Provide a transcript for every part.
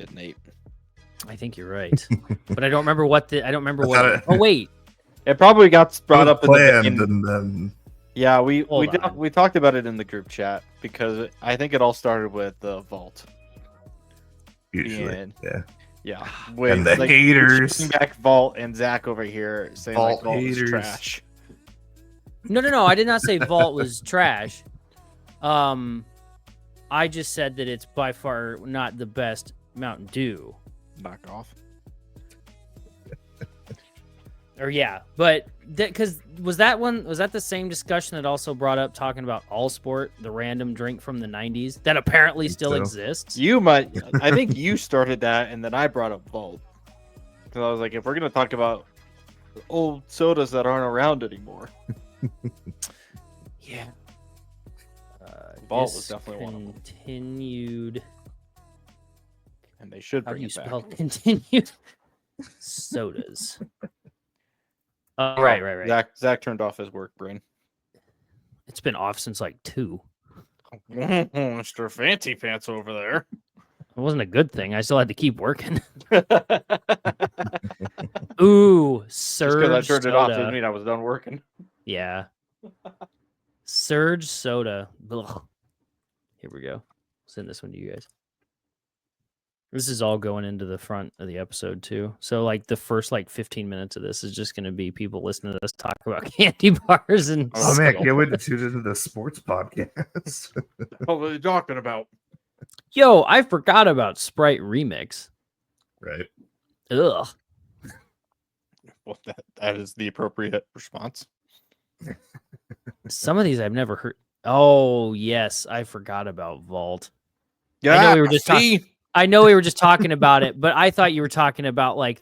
shit, Nate. I think you're right, but I don't remember what Oh wait, it probably got brought up in planned, and then yeah, we talked about it in the group chat because I think it all started with the vault. Usually, yeah. And the haters, back Vault and Zach over here saying Vault Vault haters. was trash. No, I did not say Vault was trash. I just said that it's by far not the best Mountain Dew. Knock off. Or yeah, but because was that the same discussion that also brought up talking about All Sport, the random drink from the 90s that apparently still exists? I think you started that, and then I brought up Vault because I was like, if we're gonna talk about old sodas that aren't around anymore, yeah, Vault was definitely one of them. Continued, and they should how do bring you it back. spell continued sodas? Right. Zach turned off his work brain. It's been off since like 2. Mr. Fancy Pants over there. It wasn't a good thing. I still had to keep working. Ooh, Surge Just because I turned soda. it off doesn't mean I was done working. Yeah. Surge soda. Ugh. Here we go. Send this one to you guys. This is all going into the front of the episode too. So like the first 15 minutes of this is just going to be people listening to us talk about candy bars and. Oh man, can't wait to tune into the sports podcast. What are you talking about? Yo, I forgot about Sprite Remix. Right. Ugh. Well, that is the appropriate response. Some of these I've never heard. Oh yes, I forgot about Vault. Yeah, I know we were just talking. I know we were just talking about it, but I thought you were talking about I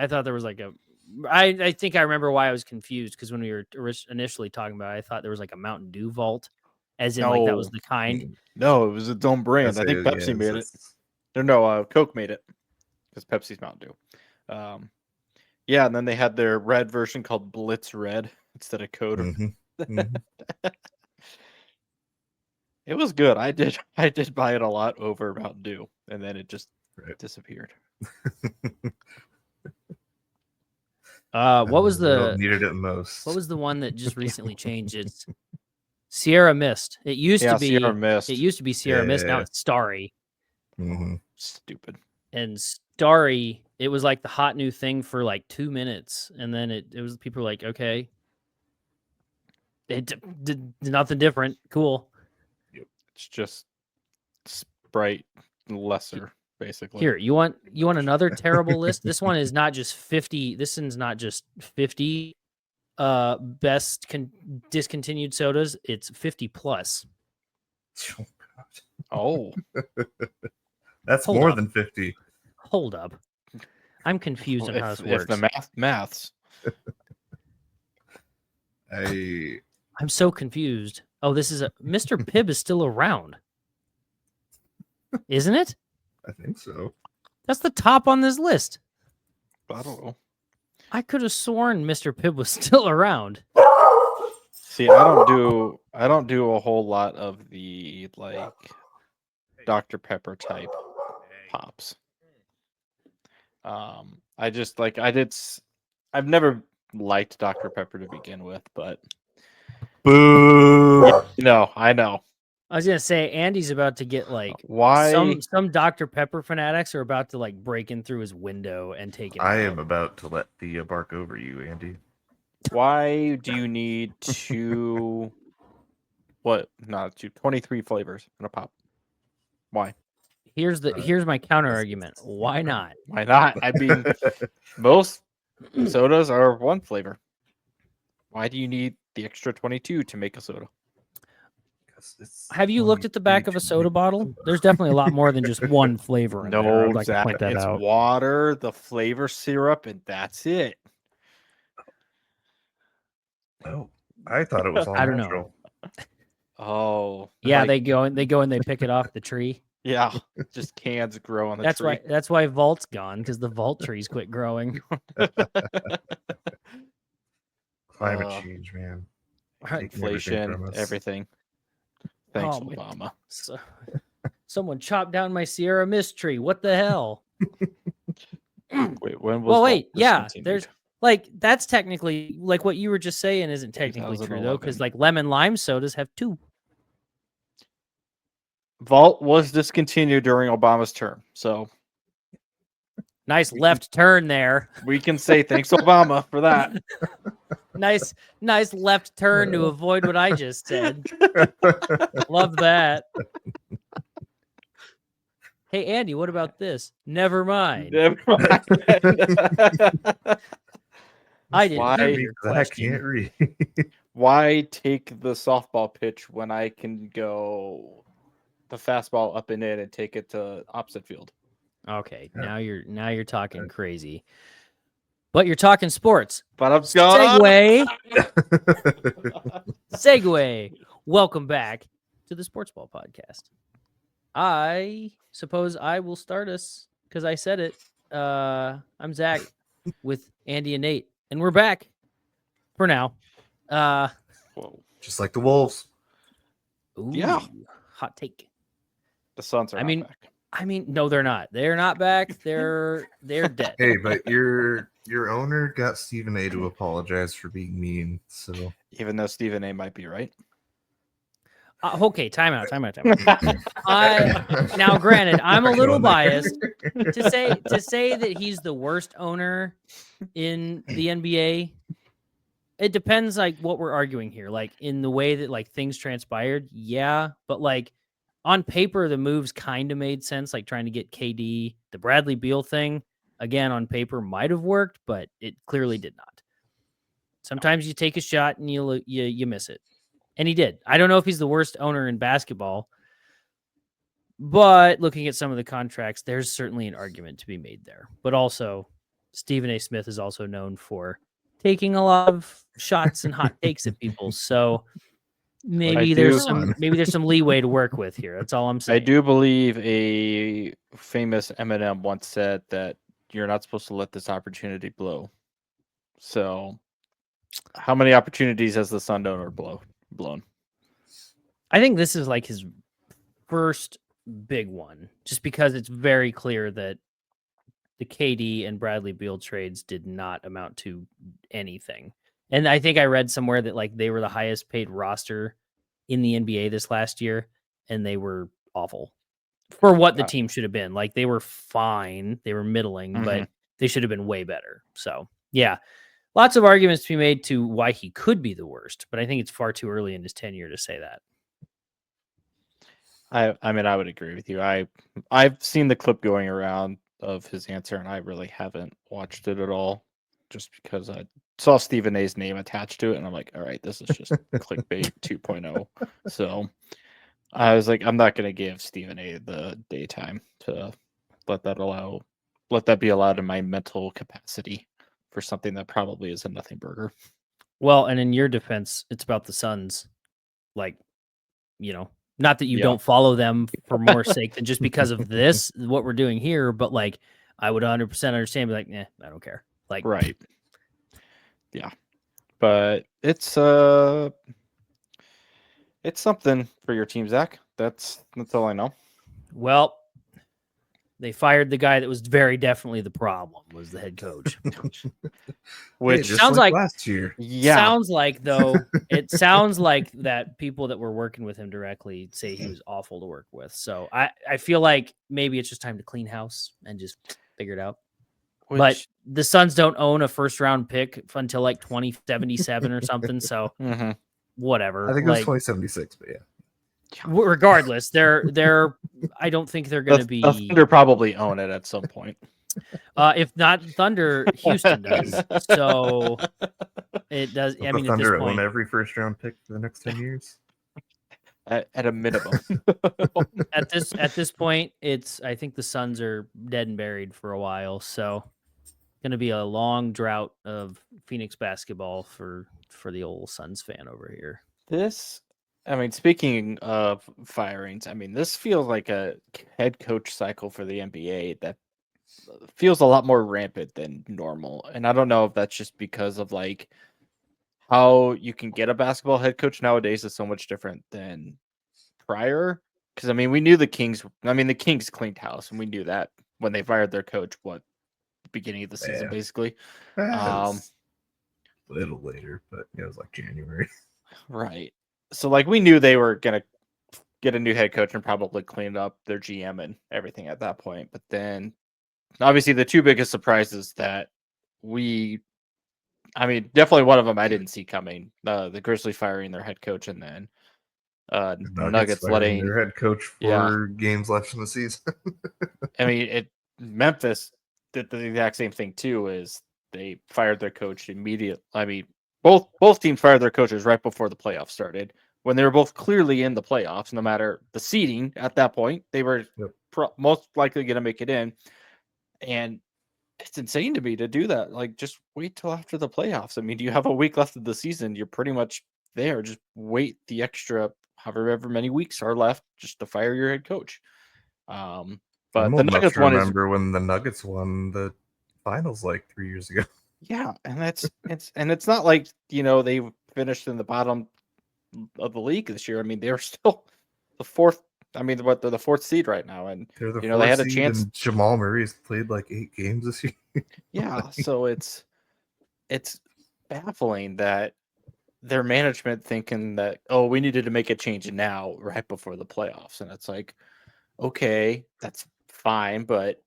thought there was I think I remember why I was confused because when we were initially talking about it, I thought there was a Mountain Dew Vault, as in that was the kind. No, it was its own brand. I think Pepsi made it. No, Coke made it because Pepsi's Mountain Dew. Yeah, and then they had their red version called Blitz Red instead of Code. Mm-hmm. It was good. I did buy it a lot over Mountain Dew, and then it just disappeared. What was needed it most? What was the one that just recently changed? It's Sierra Mist. It used to be Sierra Mist. It used to be Sierra Mist. Now it's Starry. Mm-hmm. Stupid. And Starry, it was the hot new thing for 2 minutes, and then it was people were like, okay, it did nothing different. Cool. It's just Sprite lesser, basically. Here, you want another terrible list? This one is not just 50. This one's not just 50 best discontinued sodas. It's 50 plus. Oh. That's more than 50. Hold up. I'm confused on how this works. If the maths. I'm so confused. Oh, this is Mr. Pibb is still around. Isn't it? I think so. That's the top on this list. I don't know. I could have sworn Mr. Pibb was still around. See, I don't do a whole lot of the Dr. Pepper type pops. I've never liked Dr. Pepper to begin with, but boo. No, I know. I was gonna say Andy's about to get why some Dr. Pepper fanatics are about to break in through his window and take it. I am about to let Thea bark over you, Andy. Why do you need 23 flavors in a pop? Why? Here's my counter argument. Why not? Why not? I mean, most sodas are one flavor. Why do you need the extra 22 to make a soda? Have you looked at the back of a soda bottle? There's definitely a lot more than just one flavor in there. I'd like to point that it's out. Water, the flavor syrup, and that's it. Oh, I thought it was all I don't natural. know. Oh, yeah, they go and they pick it off the tree. Yeah, just cans grow on the tree. That's why Vault's gone, because the Vault trees quit growing. Climate change, man. Inflation, everything. Thanks, Obama. Someone chopped down my Sierra Mist tree. What the hell? Wait, when was Well, wait, Vault yeah. discontinued? There's like that's technically like what you were just saying isn't technically true though, because 2011. like lemon lime sodas have 2. Vault was discontinued during Obama's term, so Nice left turn there. we can say thanks Obama for that. Nice left turn to avoid what I just said. Love that. Hey Andy, what about this? Never mind. Never mind. I didn't Why- hear I your can't question. read. Why take the softball pitch when I can go the fastball up and in and take it to opposite field? Okay, Yeah. now you're talking crazy. But you're talking sports. But I'm Segue. Welcome back to the Sportsball Podcast. I suppose I will start us because I said it. I'm Zach with Andy and Nate, and we're back for now. Whoa. Just like the Wolves. Ooh, Yeah. hot take. The Suns are I not mean- back. No, they're not. They're not back. They're dead. Hey, but your owner got Stephen A to apologize for being mean. So Even though Stephen A might be right. Okay, time out. Now, granted, I'm a little biased to say that he's the worst owner in the NBA. It depends, like what we're arguing here. Like in the way that like things transpired, yeah, but like on paper, the moves kind of made sense. Like trying to get KD, the Bradley Beal thing, again on paper might have worked, but it clearly did not. Sometimes you take a shot and you miss it. And he did. I don't know if he's the worst owner in basketball, but looking at some of the contracts, there's certainly an argument to be made there. But also, Stephen A. Smith is also known for taking a lot of shots and hot takes at people. So maybe there's some leeway to work with here. That's all I'm saying. I do believe a famous Eminem once said that you're not supposed to let this opportunity blow. So, how many opportunities has the Sun owner blown? I think this is like his first big one, just because it's very clear that the KD and Bradley Beal trades did not amount to anything. And I think I read somewhere that like they were the highest paid roster in the NBA this last year, and they were awful for what the team should have been. Like they were fine, they were middling, but they should have been way better. So yeah, lots of arguments to be made to why he could be the worst, but I think it's far too early in his tenure to say that. I mean, I would agree with you. I've seen the clip going around of his answer, and I really haven't watched it at all, just because I saw Stephen A's name attached to it, and I'm like, all right, this is just clickbait 2.0. So I was like, I'm not going to give Stephen A the daytime to let that be allowed in my mental capacity for something that probably is a nothing burger. Well, and in your defense, it's about the Suns. Like, not that you don't follow them for more sake than just because of this, what we're doing here, but like, I would 100% understand, be like, I don't care. Like, Right. Yeah. But it's something for your team, Zach. That's all I know. Well, they fired the guy that was very definitely the problem, was the head coach. Which just sounds like last year. Yeah. Sounds like, though, it sounds like that people that were working with him directly say he was awful to work with. So I feel like maybe it's just time to clean house and just figure it out. But the Suns don't own a first round pick until like 2077 or something. So whatever. I think it was 2076, but yeah. Regardless, they're I don't think they're going to be. The Thunder probably own it at some point. If not Thunder, Houston does. So it does. But I mean, the Thunder at this point, own every first round pick for the next 10 years. At a minimum. at this point, I think the Suns are dead and buried for a while. So going to be a long drought of Phoenix basketball for the old Suns fan over here. Speaking of firings, this feels like a head coach cycle for the NBA that feels a lot more rampant than normal. And I don't know if that's just because of like how you can get a basketball head coach nowadays is so much different than prior, Because I mean, we knew the Kings. I mean, the Kings cleaned house, and we knew that when they fired their coach. Beginning of the season, Yeah. basically. It was a little later, but it was like January. Right. So like we knew they were gonna get a new head coach and probably clean up their GM and everything at that point. But then, obviously, the two biggest surprises that definitely one of them I didn't see coming. The Grizzlies firing their head coach, and then Nuggets firing letting their head coach for games left in the season. I mean, Memphis did the exact same thing too. Is they fired their coach immediately. I mean, both teams fired their coaches right before the playoffs started, when they were both clearly in the playoffs. No matter the seeding at that point, they were most likely going to make it in. And it's insane to me to do that. Like, just wait till after the playoffs. I mean, you have a week left of the season. You're pretty much there. Just wait the extra however many weeks are left just to fire your head coach. But the Nuggets one is when the Nuggets won the finals like 3 years ago. Yeah, and it's not like they finished in the bottom of the league this year. I mean, they're still the fourth. I mean, they're the fourth seed right now, and they're the they had a chance. And Jamal Murray's played like 8 games this year. Yeah, so it's baffling that their management thinking that we needed to make a change now right before the playoffs, and it's like, okay, that's fine, but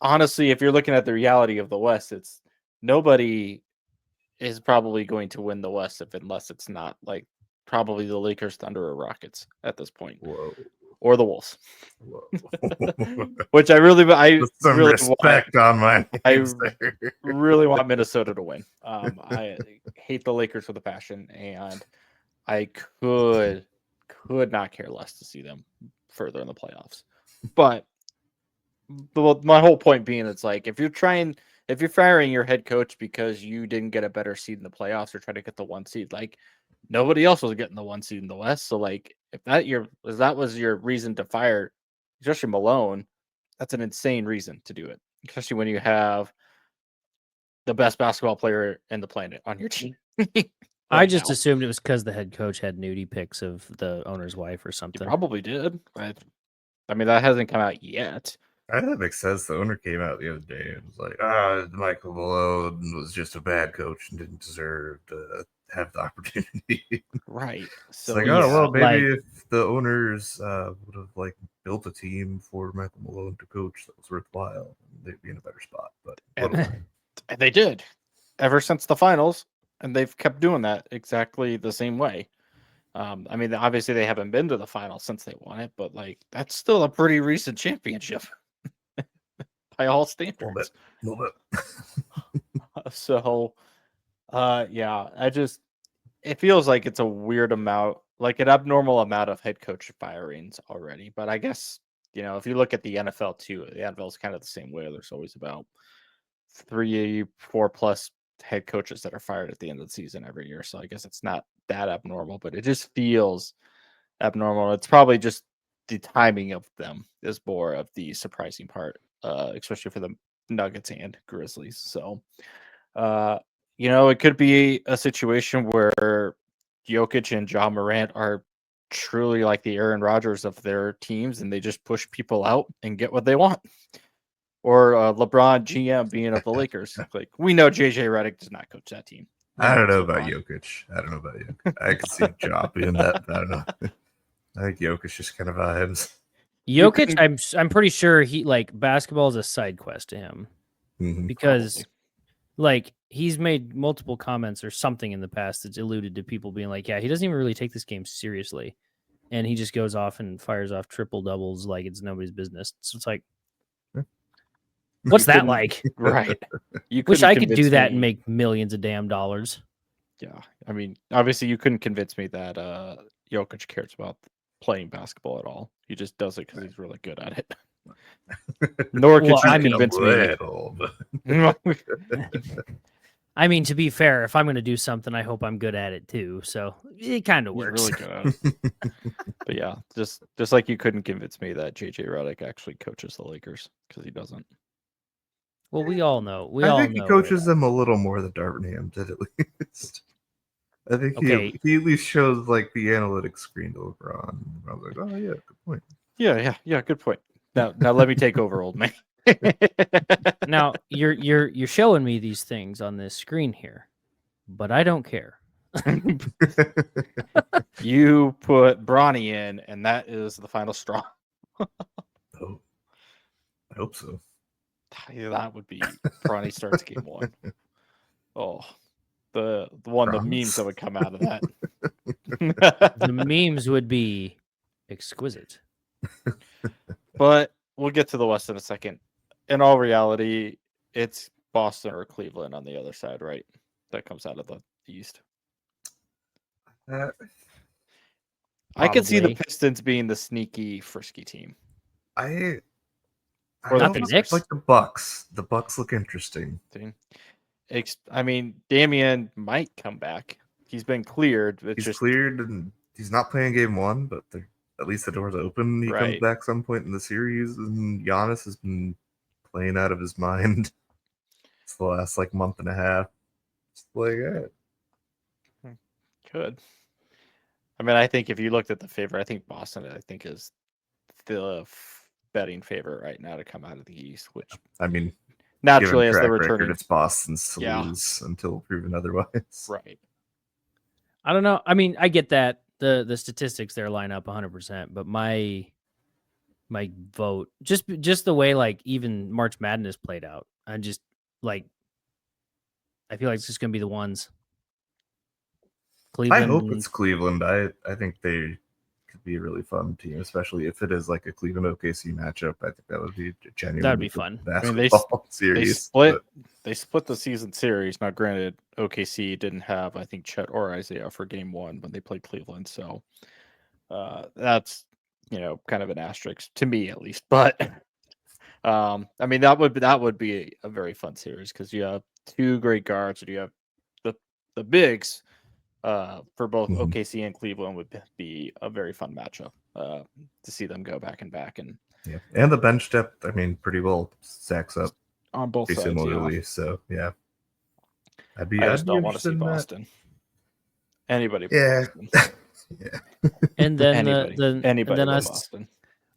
honestly, if you're looking at the reality of the West, it's nobody is probably going to win the West unless it's not like probably the Lakers, Thunder, or Rockets at this point. Whoa. Or the Wolves. Whoa. Which I really respect on my names there. really want Minnesota to win. I hate the Lakers with a passion, and I could not care less to see them further in the playoffs. But my whole point being, it's like if you're firing your head coach because you didn't get a better seed in the playoffs or try to get the 1 seed, like nobody else was getting the 1 seed in the West. So like if that was your reason to fire, especially Malone, that's an insane reason to do it, especially when you have the best basketball player in the planet on your team. I just assumed it was because the head coach had nudie pics of the owner's wife or something. He probably did, but I mean that hasn't come out yet. That makes sense. The owner came out the other day and was like, Michael Malone was just a bad coach and didn't deserve to have the opportunity. Right. So maybe if the owners would have built a team for Michael Malone to coach that was worthwhile, they'd be in a better spot. But and they did ever since the finals, and they've kept doing that exactly the same way. I mean, obviously they haven't been to the finals since they won it, but that's still a pretty recent championship by all standards. A little bit. So, it feels like it's a weird amount, like an abnormal amount of head coach firings already. But I guess, if you look at the NFL too, the NFL is kind of the same way. There's always about 3, 4+ head coaches that are fired at the end of the season every year. So I guess it's not that abnormal, but it just feels abnormal. It's probably just the timing of them is more of the surprising part, especially for the Nuggets and Grizzlies. So, it could be a situation where Jokic and Ja Morant are truly like the Aaron Rodgers of their teams, and they just push people out and get what they want. Or LeBron GM being of the Lakers. Like, we know JJ Redick does not coach that team. I don't know about Jokic. I could see Ja being that. I don't know. I think Jokic just kind of vibes. Jokic, I'm pretty sure he basketball is a side quest to him because he's made multiple comments or something in the past that's alluded to people being like, yeah, he doesn't even really take this game seriously, and he just goes off and fires off triple doubles like it's nobody's business. So it's like, what's that like? Right. You wish I could do that and make millions of damn dollars. Yeah. I mean, obviously you couldn't convince me that Jokic cares about playing basketball at all. He just does it because he's really good at it. Nor could you convince me. I mean, to be fair, if I'm going to do something, I hope I'm good at it too. So it kind of works. Really good at it. But yeah, just like you couldn't convince me that JJ Redick actually coaches the Lakers, because he doesn't. Well, we all know. I think he coaches them a little more than Darvin Ham did, at least. I think Okay. he at least shows like the analytics screen over on. I was like, oh yeah, good point. Yeah. Good point. Now let me take over, old man. Now you're showing me these things on this screen here, but I don't care. You put Bronny in, and that is the final straw. Oh, I hope so. That would be Bronny starts game 1. Oh, the memes that would come out of that. The memes would be exquisite. But we'll get to the West in a second. In all reality, it's Boston or Cleveland on the other side, right? That comes out of the East. I could see the Probably. Pistons being the sneaky, frisky team. I Or the Not the almost Knicks. like the Bucks. The Bucks look interesting. I mean, Damian might come back. He's been cleared. He's cleared and he's not playing game 1, but at least the door's open. He comes back some point in the series, and Giannis has been playing out of his mind. It's the last like month and a half. Just like that. Good. I mean, I think if you looked at the favorite, I think Boston, is the betting favorite right now to come out of the East, which I mean, naturally as track the record, returning, it's Boston's to lose until proven otherwise. right? I don't know. I mean, I get that the statistics there line up 100%, but my vote, just the way like even March Madness played out, I just like I feel like it's just gonna be the ones. Cleveland. I hope it's Cleveland. I think they could be a really fun team, especially if it is like a Cleveland OKC matchup. I think that would be genuinely That'd be fun. basketball series. They split the season series. Now, granted, OKC didn't have, I think, Chet or Isaiah for game 1 when they played Cleveland, so that's kind of an asterisk to me at least. But I mean, that would be a very fun series because you have 2 great guards and you have the bigs. For both OKC and Cleveland would be a very fun matchup to see them go back and back. And the bench depth, I mean, pretty well stacks up on both sides similarly. So yeah, I just don't want to see Boston. Anybody but Boston. Yeah. And then anybody then but Boston.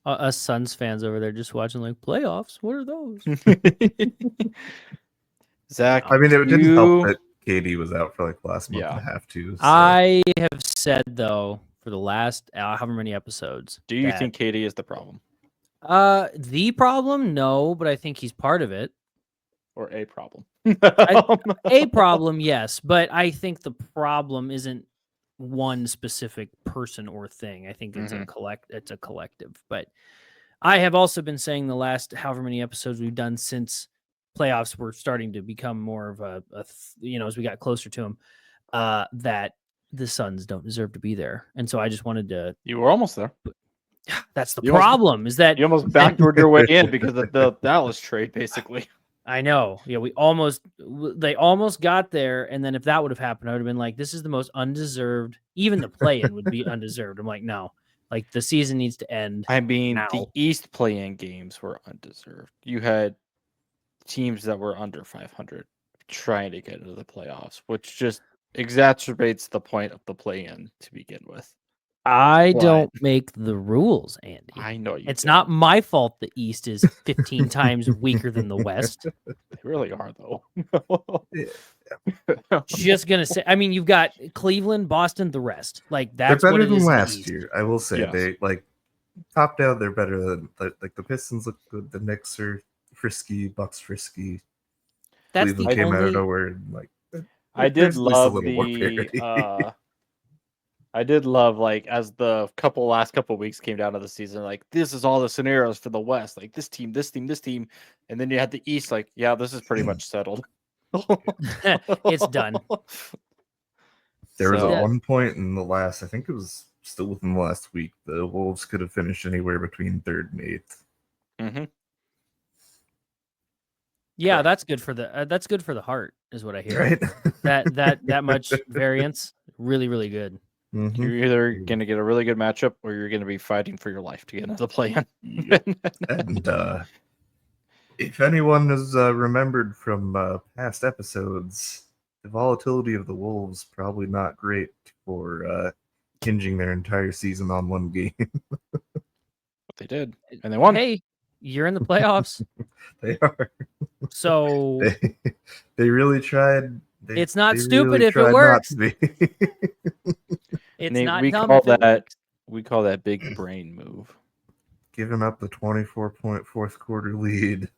Us Suns fans over there just watching like playoffs. What are those? Zach, I mean, it didn't help that KD was out for like the last month and a half too. So. I have said though for the last however many episodes. Do you think KD is the problem? The problem? No, but I think he's part of it. Or a problem? A problem, yes, but I think the problem isn't one specific person or thing. I think it's It's a collective. But I have also been saying the last however many episodes we've done since playoffs were starting to become more of a as we got closer to them, that the Suns don't deserve to be there. And so I just wanted to. You were almost there. That's the problem. Is that you almost backdoored your way in because of the Dallas trade, basically. I know. Yeah, they almost got there, and then if that would have happened, I would have been like, this is the most undeserved. Even the play-in would be undeserved. I'm like, no. Like, the season needs to end. I mean, now. The East play-in games were undeserved. You had teams that were under 500 trying to get into the playoffs, which just exacerbates the point of the play-in to begin with. I don't make the rules, Andy. I know you. It's not my fault the East is 15 times weaker than the West. They really are, though. Just gonna say, I mean, you've got Cleveland, Boston, the rest. Like that's they're better what it than is last year. I will say they Yes. top down. They're better than like the Pistons look good. The Knicks are frisky. Bucks frisky. That's Cleveland came out of nowhere. And, like I did love I did love as the last couple weeks came down to the season, like this is all the scenarios for the West, like this team, and then you had the East, like this is pretty much settled. It's done. There was at one point in the last, I think it was still within the last week, the Wolves could have finished anywhere between 3rd and 8th. Mm-hmm. Yeah, that's good for the heart, is what I hear. Right? that much variance, really, really good. Mm-hmm. You're either going to get a really good matchup or you're going to be fighting for your life to get into the play-in. Yep. And if anyone is remembered from past episodes, volatility of the Wolves probably not great for hinging their entire season on one game. But they did, and they won. Hey, you're in the playoffs. They are. So they really tried. it's not they stupid really if it tried not works. to be. It's Nate, not we dumb call if it that works. we call that big brain move. Giving up the 24-point fourth quarter lead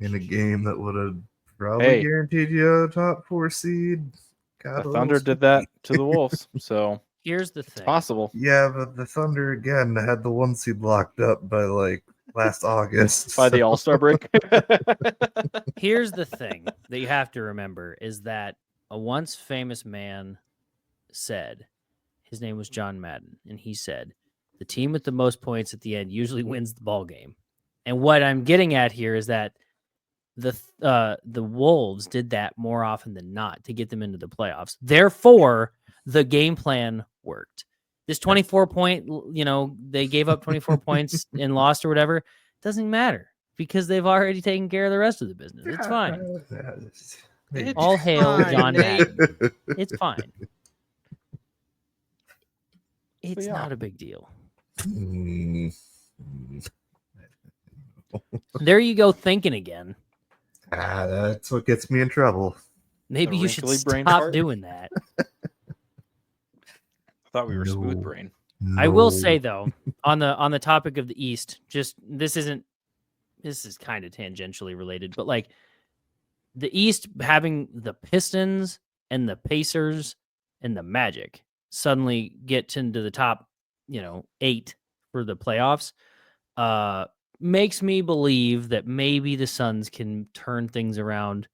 in a game that would have probably guaranteed you a top 4 seed. The Thunder did that to the Wolves, so Here's the it's thing. possible. Yeah, but the Thunder again had the 1 seed locked up by like last August. By the All-Star break. Here's the thing that you have to remember is that a once famous man said, his name was John Madden, and he said, the team with the most points at the end usually wins the ball game. And what I'm getting at here is that the Wolves did that more often than not to get them into the playoffs. Therefore, the game plan worked. This 24-point, they gave up 24 points and lost or whatever. Doesn't matter because they've already taken care of the rest of the business. It's fine. All hail John Madden. It's fine. It's not a big deal. There you go, thinking again. That's what gets me in trouble. Maybe you should stop doing that. I thought we were smooth brain. I will say though, on the topic of the East, just this is kind of tangentially related, but like the East having the Pistons and the Pacers and the Magic suddenly get into the top, 8 for the playoffs, makes me believe that maybe the Suns can turn things around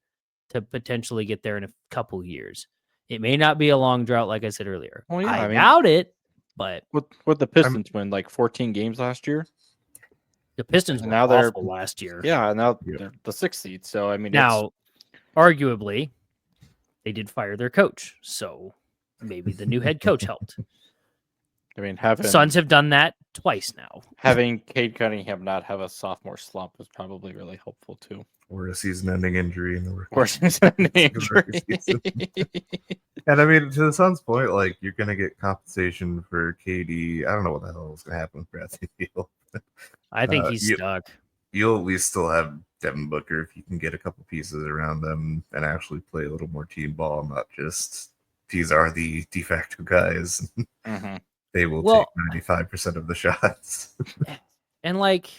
to potentially get there in a couple years. It may not be a long drought, like I said earlier. Well, yeah, I doubt it, but what the Pistons win like 14 games last year. The Pistons were awful last year. Yeah, now they're the 6th seed. So I mean, now arguably they did fire their coach, so maybe the new head coach helped. I mean, Suns have done that twice now. Having Cade Cunningham not have a sophomore slump was probably really helpful too. Or a season-ending injury in the rookie. Or season-ending injury. And I mean, to the Suns' point, like you're gonna get compensation for KD. I don't know what the hell is gonna happen with Bradley Beal. I think he's stuck. You'll at least still have Devin Booker if you can get a couple pieces around them and actually play a little more team ball, not just these are the de facto guys. Mm-hmm. They will take 95% of the shots. And like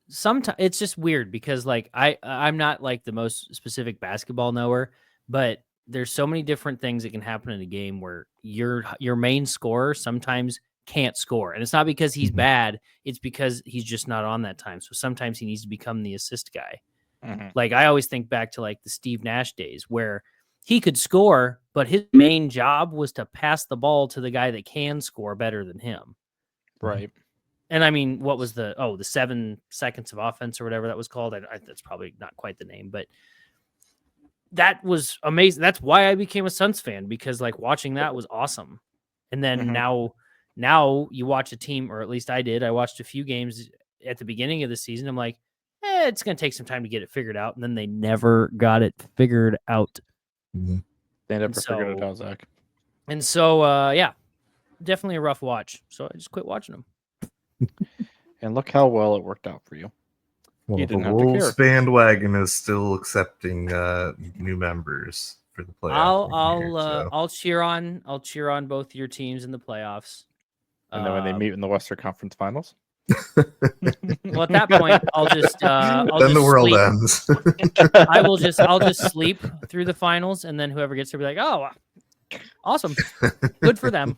sometimes it's just weird because like I'm not like the most specific basketball knower, but there's so many different things that can happen in a game where your main scorer sometimes can't score. And it's not because he's bad, it's because he's just not on that time. So sometimes he needs to become the assist guy. Mm-hmm. Like I always think back to like the Steve Nash days where he could score, but his main job was to pass the ball to the guy that can score better than him. Right. And I mean, what was the 7 seconds of offense or whatever that was called? That's probably not quite the name, but that was amazing. That's why I became a Suns fan, because like watching that was awesome. And then now you watch a team, or at least I did. I watched a few games at the beginning of the season. I'm like, it's going to take some time to get it figured out. And then they never got it figured out. They never figured it out, Zach. And so, definitely a rough watch. So I just quit watching them. And look how well it worked out for you. Well, You the didn't have to care. Wolves bandwagon is still accepting new members for the playoffs. I'll cheer on both your teams in the playoffs. And then when they meet in the Western Conference Finals? Well, at that point, I'll just then the world ends. I'll just sleep through the finals, and then whoever gets to be like, oh, awesome, good for them.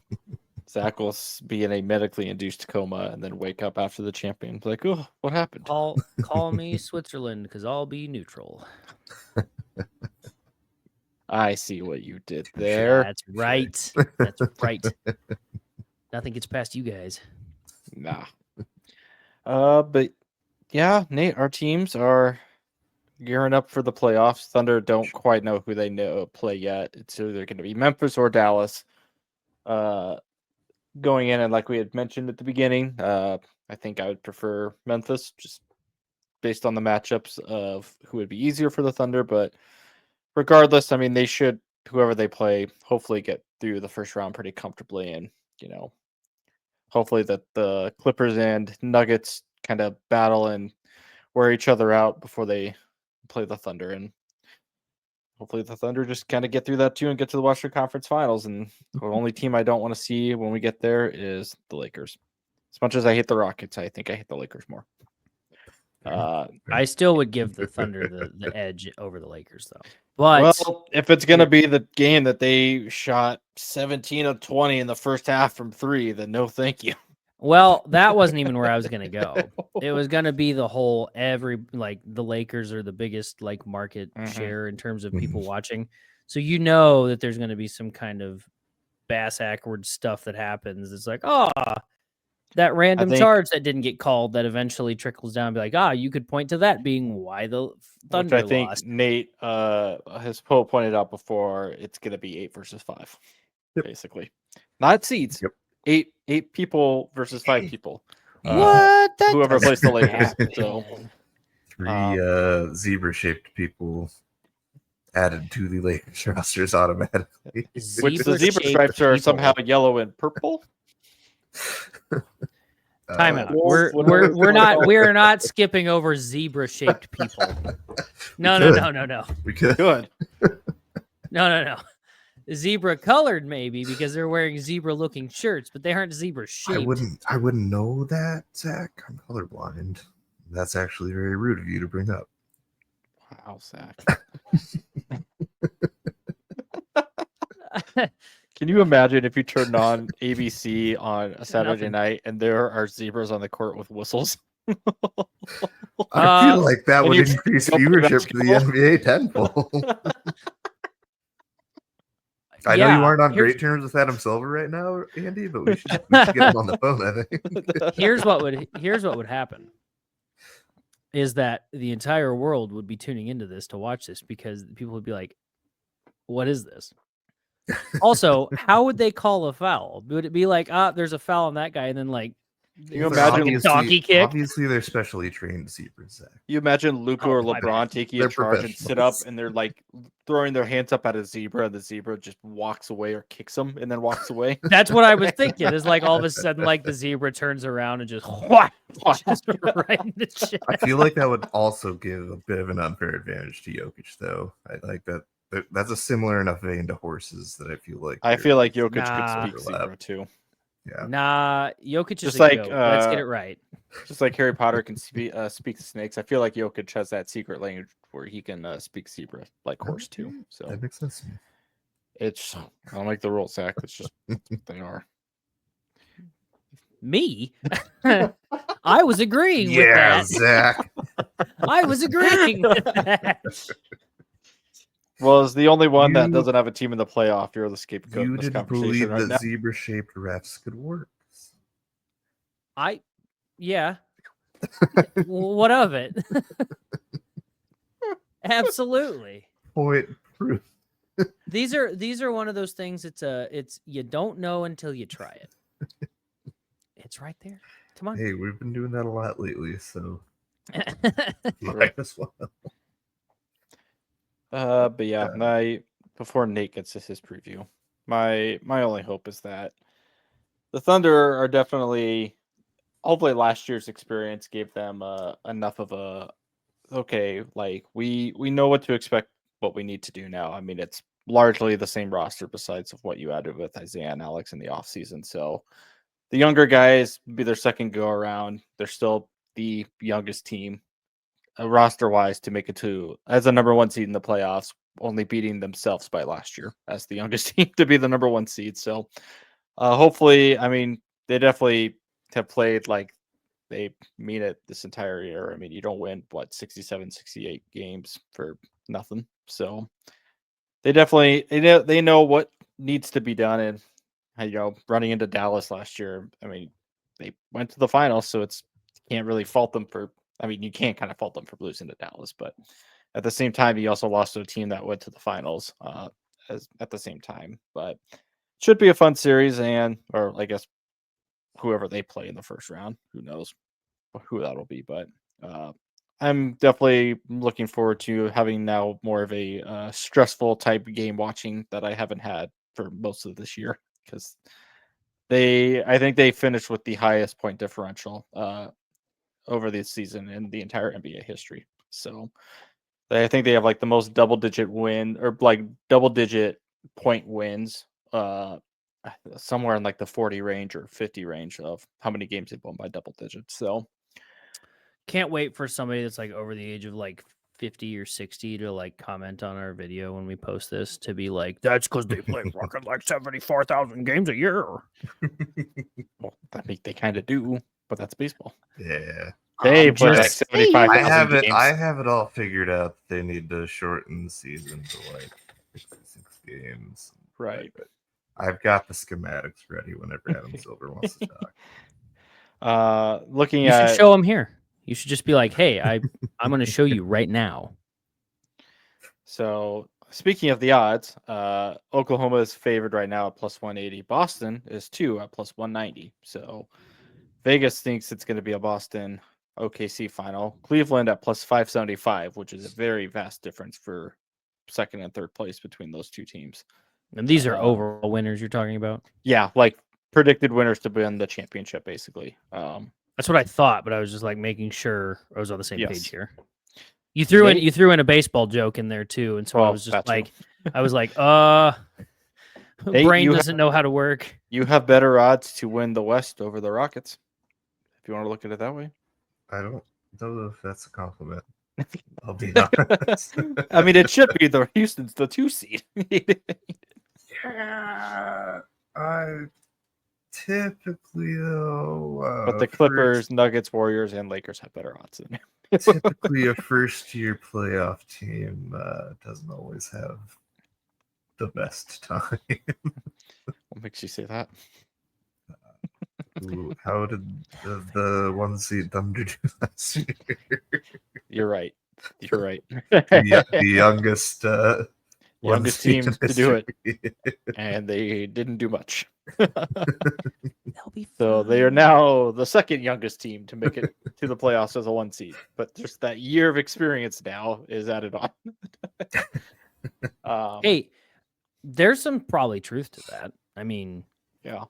Zach will be in a medically induced coma and then wake up after the champion. Like, oh, what happened? Call me Switzerland because I'll be neutral. I see what you did there. That's right. That's right. Nothing gets past you guys. Nah. But yeah, Nate, our teams are gearing up for the playoffs. Thunder don't quite know who they play yet. It's either going to be Memphis or Dallas. Going in, and like we had mentioned at the beginning, I think I would prefer Memphis just based on the matchups of who would be easier for the Thunder. But regardless, I mean, they should whoever they play, hopefully get through the first round pretty comfortably, and hopefully that the Clippers and Nuggets kind of battle and wear each other out before they play the Thunder, and hopefully the Thunder just kind of get through that too and get to the Western Conference Finals. And the only team I don't want to see when we get there is the Lakers. As much as I hate the Rockets, I think I hate the Lakers more. I still would give the Thunder the edge over the Lakers, though. But well, if it's going to be the game that they shot 17 of 20 in the first half from 3, then no thank you. Well, that wasn't even where I was going to go. It was going to be the whole the Lakers are the biggest market share in terms of people watching. So that there's going to be some kind of bass-backward stuff that happens. It's like, that random charge that didn't get called that eventually trickles down and be like, you could point to that being why the Thunder Which I think lost. Nate has pointed out before, it's going to be 8 versus 5, basically. Not seeds. Yep. 8 people versus 5 people. What? Whoever plays the Lakers. So 3 zebra-shaped people added to the Lakers rosters automatically. Which the zebra stripes are somehow yellow and purple. Time out. We're not skipping over zebra-shaped people. No. We could. Good. No. Zebra-colored maybe because they're wearing zebra-looking shirts, but they aren't zebra-shaped. I wouldn't know that, Zach. I'm colorblind. That's actually very rude of you to bring up. Wow, Zach. Can you imagine if you turned on ABC on a Saturday night and there are zebras on the court with whistles? I feel like that would increase viewership to the NBA tenfold. I know you aren't on great terms with Adam Silver right now, Andy, but we should get him on the phone, I think. Here's what would happen is that the entire world would be tuning into this to watch this because people would be like, what is this? Also, how would they call a foul? Would it be like, there's a foul on that guy, and then you imagine a donkey kick? Obviously, they're specially trained zebras, Zach. You imagine Luka or LeBron taking a charge and sit up, and they're throwing their hands up at a zebra, and the zebra just walks away or kicks them and then walks away. That's what I was thinking. Is all of a sudden, the zebra turns around and just right in the chest. I feel like that would also give a bit of an unfair advantage to Jokic, though. I like that. That's a similar enough vein to horses that I feel like Jokic could speak zebra too. Yeah. Nah, Jokic is just goat. Let's get it right. Just like Harry Potter can speak to snakes, I feel like Jokic has that secret language where he can speak zebra like horse too. So that makes sense. It's I don't like the rules, Zach. It's just they are. Me? I was agreeing with that. Zach. I was agreeing with that. Well, as the only one that doesn't have a team in the playoff, you're the scapegoat in this didn't conversation believe right now. Zebra-shaped refs could work. Yeah. What of it? Absolutely. Point proof. These are one of those things. It's you don't know until you try it. It's right there. Come on. Hey, we've been doing that a lot lately, so Right. as well. But yeah, before Nate gets to his preview, my only hope is that the Thunder are definitely, hopefully last year's experience gave them enough of a we know what to expect, what we need to do now. I mean, it's largely the same roster besides of what you added with Isaiah and Alex in the offseason. So the younger guys be their second go around. They're still the youngest team roster-wise to make it to as a number 1 seed in the playoffs, only beating themselves by last year as the youngest team to be the number 1 seed. So hopefully, I mean, they definitely have played like they mean it this entire year. I mean, you don't win, 67, 68 games for nothing. So they definitely, they know what needs to be done. And, running into Dallas last year, I mean, they went to the finals, so can't really fault them for, I mean, you can't kind of fault them for losing to Dallas, but at the same time, you also lost to a team that went to the finals at the same time. But it should be a fun series, or I guess whoever they play in the first round, who knows who that'll be. But I'm definitely looking forward to having now more of a stressful type game watching that I haven't had for most of this year, because I think they finished with the highest point differential over this season in the entire NBA history. So I think they have like the most double digit win, or like double digit point wins, somewhere in like the 40 range or 50 range of how many games they've won by double digits. So Can't wait for somebody that's like over the age of like 50 or 60 to like comment on our video when we post this, to be like, that's because they play fucking like 74,000 games a year. well, I think they kind of do, but that's baseball. Yeah. They I'm play like just 75,000 games. I have it all figured out. They need to shorten the season to like 66 games. Right. I've got the schematics ready whenever Adam Silver wants to talk. Looking You should at show them here. You should just be like, hey, I'm going to show you right now. So speaking of the odds, Oklahoma is favored right now at plus 180. Boston is 2 at plus 190. So Vegas thinks it's going to be a Boston OKC final. Cleveland at plus 575, which is a very vast difference for second and third place between those two teams. And these are overall winners you're talking about? Yeah, like predicted winners to win the championship, basically. That's what I thought, but I was just like making sure I was on the same Yes. page here. You threw in a baseball joke in there too, and so I was just like, brain doesn't know how to work. You have better odds to win the West over the Rockets, if you want to look at it that way. I don't know if that's a compliment. I'll be honest. I mean, it should be. The Houston's the 2 seed. Yeah, I typically though. But the Clippers, Nuggets, Warriors, and Lakers have better odds than you. Typically, a first-year playoff team doesn't always have the best time. What makes you say that? Ooh, how did the 1 seed Thunder do last year? You're right. You're right. The youngest team to do it, and they didn't do much. So they are now the second youngest team to make it to the playoffs as a 1 seed, but just that year of experience now is added on. Hey, there's some probably truth to that. I mean, yeah.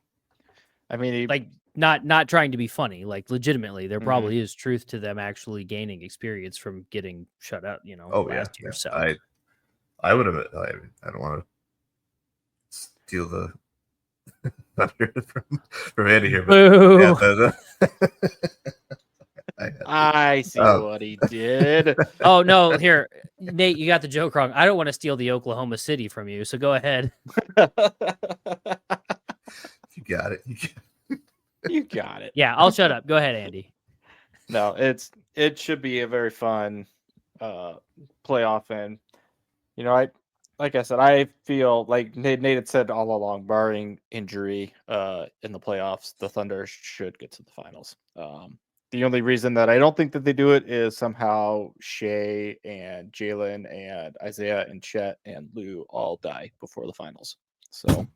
I mean, like not trying to be funny, like legitimately, there probably is truth to them actually gaining experience from getting shut out, last year. So I would have. I don't want to steal the thunder from Andy here, but I see what he did. Oh no, here, Nate, you got the joke wrong. I don't want to steal the Oklahoma City from you, so go ahead. You got it. You got it. Yeah, I'll shut up. Go ahead, Andy. No, it should be a very fun playoff, and like I said, I feel like Nate had said all along, barring injury in the playoffs, the Thunder should get to the finals. The only reason that I don't think that they do it is somehow Shea and Jalen and Isaiah and Chet and Lou all die before the finals. So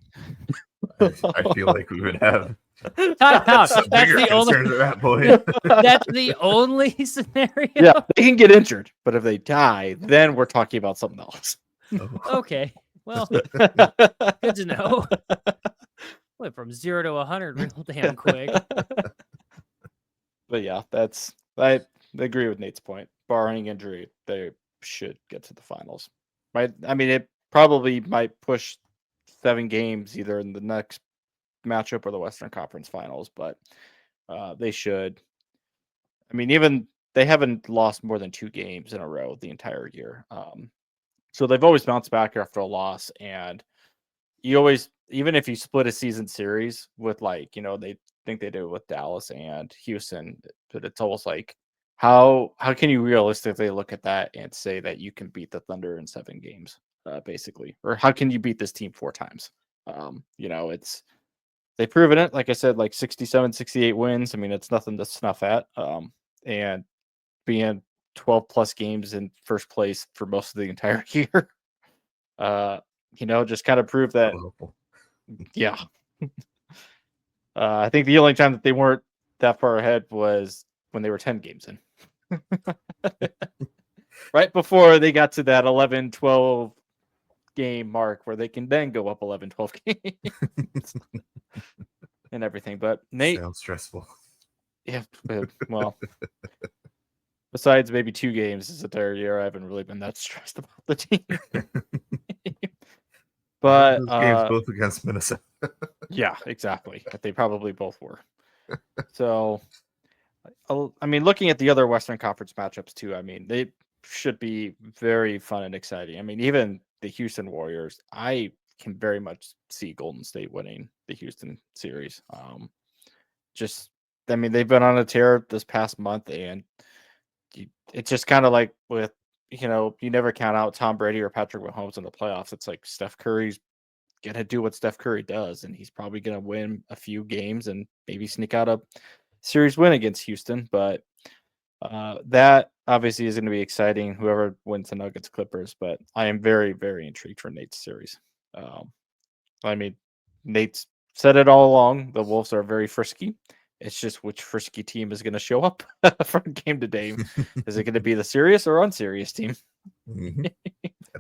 I feel like we would have That's the only at that point. That's the only scenario. Yeah, they can get injured, but if they die, then we're talking about something else. Okay, well, good to know. Went from 0 to 100 real damn quick. But yeah, I agree with Nate's point. Barring injury, they should get to the finals. Right? I mean, it probably might push 7 games either in the next matchup or the Western Conference Finals, but they should. I mean, even they haven't lost more than 2 games in a row the entire year. So they've always bounced back after a loss, and you always, even if you split a season series with they think they do with Dallas and Houston, but it's almost like how can you realistically look at that and say that you can beat the Thunder in 7 games, basically, or how can you beat this team 4 times? They've proven it. Like I said, like 67, 68 wins. I mean, it's nothing to snuff at. And being 12 plus games in first place for most of the entire year, just kind of proved that. Yeah. I think the only time that they weren't that far ahead was when they were 10 games in. Right before they got to that 11-12 game mark where they can then go up 11-12 games and everything. But Nate, sounds stressful. yeah, well, besides maybe 2 games this entire year, I haven't really been that stressed about the team. But those games both against Minnesota. yeah, exactly. They probably both were. So, I mean, looking at the other Western Conference matchups too, I mean, they should be very fun and exciting. I mean, even the Houston Warriors, I can very much see Golden State winning the Houston series. Just, I mean, they've been on a tear this past month, and it's just kind of like with, you never count out Tom Brady or Patrick Mahomes in the playoffs. It's like Steph Curry's gonna do what Steph Curry does, and he's probably gonna win a few games and maybe sneak out a series win against Houston. But that obviously is going to be exciting. Whoever wins the Nuggets Clippers, but I am very, very intrigued for Nate's series. I mean, Nate's said it all along. The Wolves are very frisky. It's just which frisky team is going to show up from game to game. Is it going to be the serious or unserious team? Mm-hmm.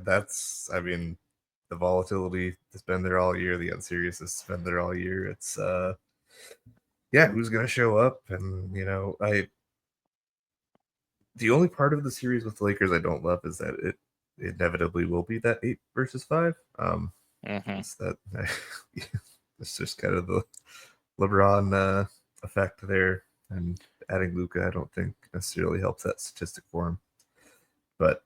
That's, I mean, the volatility has been there all year. The unseriousness has been there all year. It's, yeah, who's going to show up? And, the only part of the series with the Lakers I don't love is that it inevitably will be that 8 versus 5. It's that it's just kind of the LeBron effect there, and adding Luka I don't think necessarily helps that statistic for him. But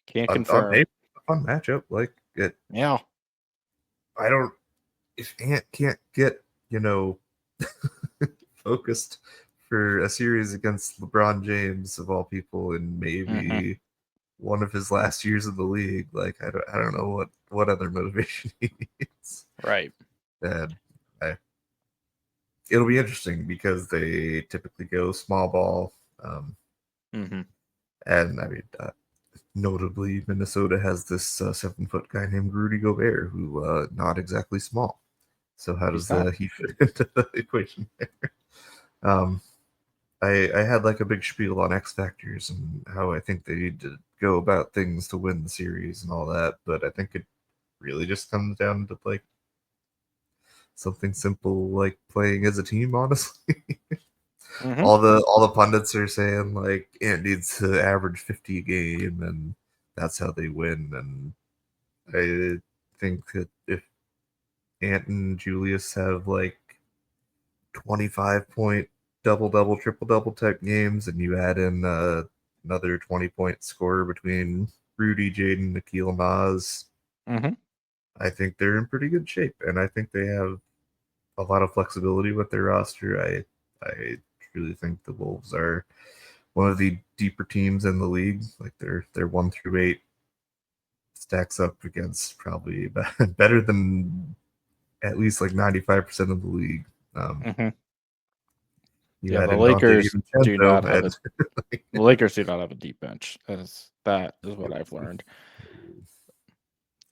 can't confirm. A fun matchup, like it. Yeah, I don't. If Ant can't get focused for a series against LeBron James of all people, in maybe one of his last years in the league, like I don't know what other motivation he needs. Right. And it'll be interesting because they typically go small ball. And I mean, notably, Minnesota has this 7-foot guy named Rudy Gobert, who not exactly small. So how does he fit into the equation there? I had like a big spiel on X Factors and how I think they need to go about things to win the series and all that, but I think it really just comes down to like something simple like playing as a team, honestly. All the pundits are saying like Ant needs to average 50 a game and that's how they win. And I think that if Ant and Julius have like 25-point double, triple type games, and you add in another 20-point scorer between Rudy, Jaden, Nikhil, Nas, I think they're in pretty good shape, and I think they have a lot of flexibility with their roster. I truly think the Wolves are one of the deeper teams in the league. Like their 1 through 8 stacks up against probably better than at least like 95% of the league. Yeah, the Lakers do not have the Lakers do not have a deep bench. That is what I've learned.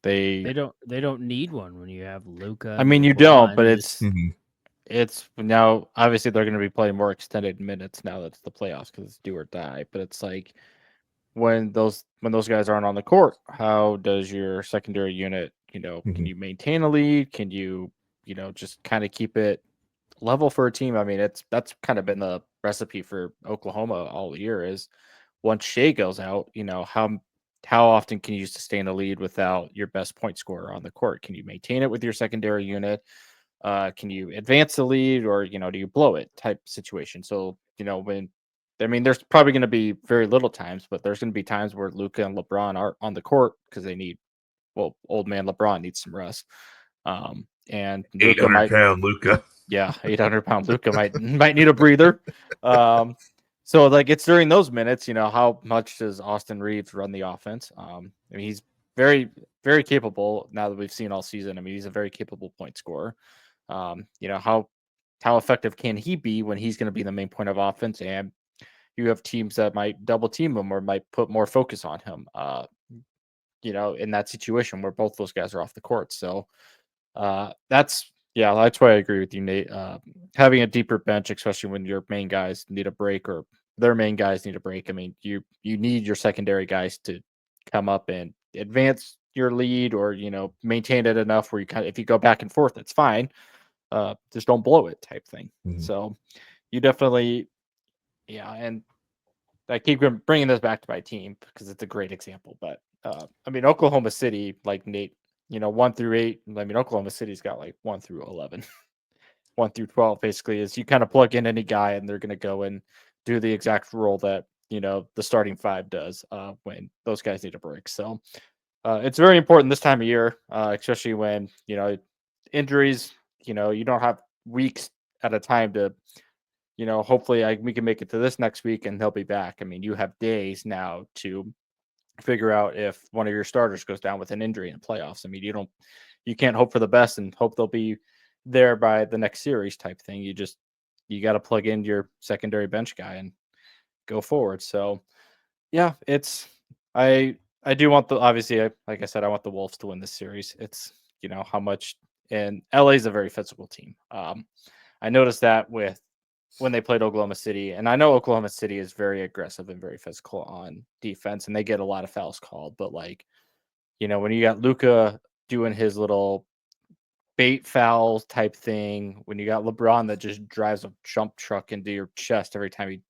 They don't need one when you have Luka. I mean, you don't, but it's now obviously they're going to be playing more extended minutes now that it's the playoffs because it's do or die. But it's like when those guys aren't on the court, how does your secondary unit, can you maintain a lead? Can you, just kind of keep it level for a team? I mean, that's kind of been the recipe for Oklahoma all year is once Shea goes out, how often can you sustain a lead without your best point scorer on the court? Can you maintain it with your secondary unit? Can you advance the lead or, do you blow it type situation? So, there's probably going to be very little times, but there's going to be times where Luka and LeBron are on the court because they need, old man LeBron needs some rest. And 800-pound Luka. Yeah, 800-pound Luka might need a breather. So like it's during those minutes, how much does Austin Reeves run the offense? I mean, he's very, very capable now that we've seen all season. I mean, he's a very capable point scorer. How effective can he be when he's going to be the main point of offense? And you have teams that might double team him or might put more focus on him. In that situation where both those guys are off the court. So that's why I agree with you, Nate. Having a deeper bench, especially when your main guys need a break or their main guys need a break. I mean, you need your secondary guys to come up and advance your lead, or maintain it enough where you if you go back and forth, it's fine. Just don't blow it, type thing. Mhm. So you definitely, yeah, and I keep bringing this back to my team because it's a great example. But I mean, Oklahoma City, like Nate, 1 through 8. I mean, Oklahoma City's got like 1 through 11. 1 through 12 basically is you kind of plug in any guy and they're going to go and do the exact role that the starting 5 does when those guys need a break. So it's very important this time of year, especially when injuries. You don't have weeks at a time to hopefully we can make it to this next week and they'll be back. I mean, you have days now to figure out if one of your starters goes down with an injury in the playoffs. I mean, you can't hope for the best and hope they'll be there by the next series, type thing. You got to plug in your secondary bench guy and go forward. So yeah, I do want obviously, like I said, I want the Wolves to win this series. It's how much, and LA is a very physical team. I noticed that when they played Oklahoma City, and I know Oklahoma City is very aggressive and very physical on defense, and they get a lot of fouls called. But when you got Luka doing his little bait foul type thing, when you got LeBron that just drives a jump truck into your chest every time he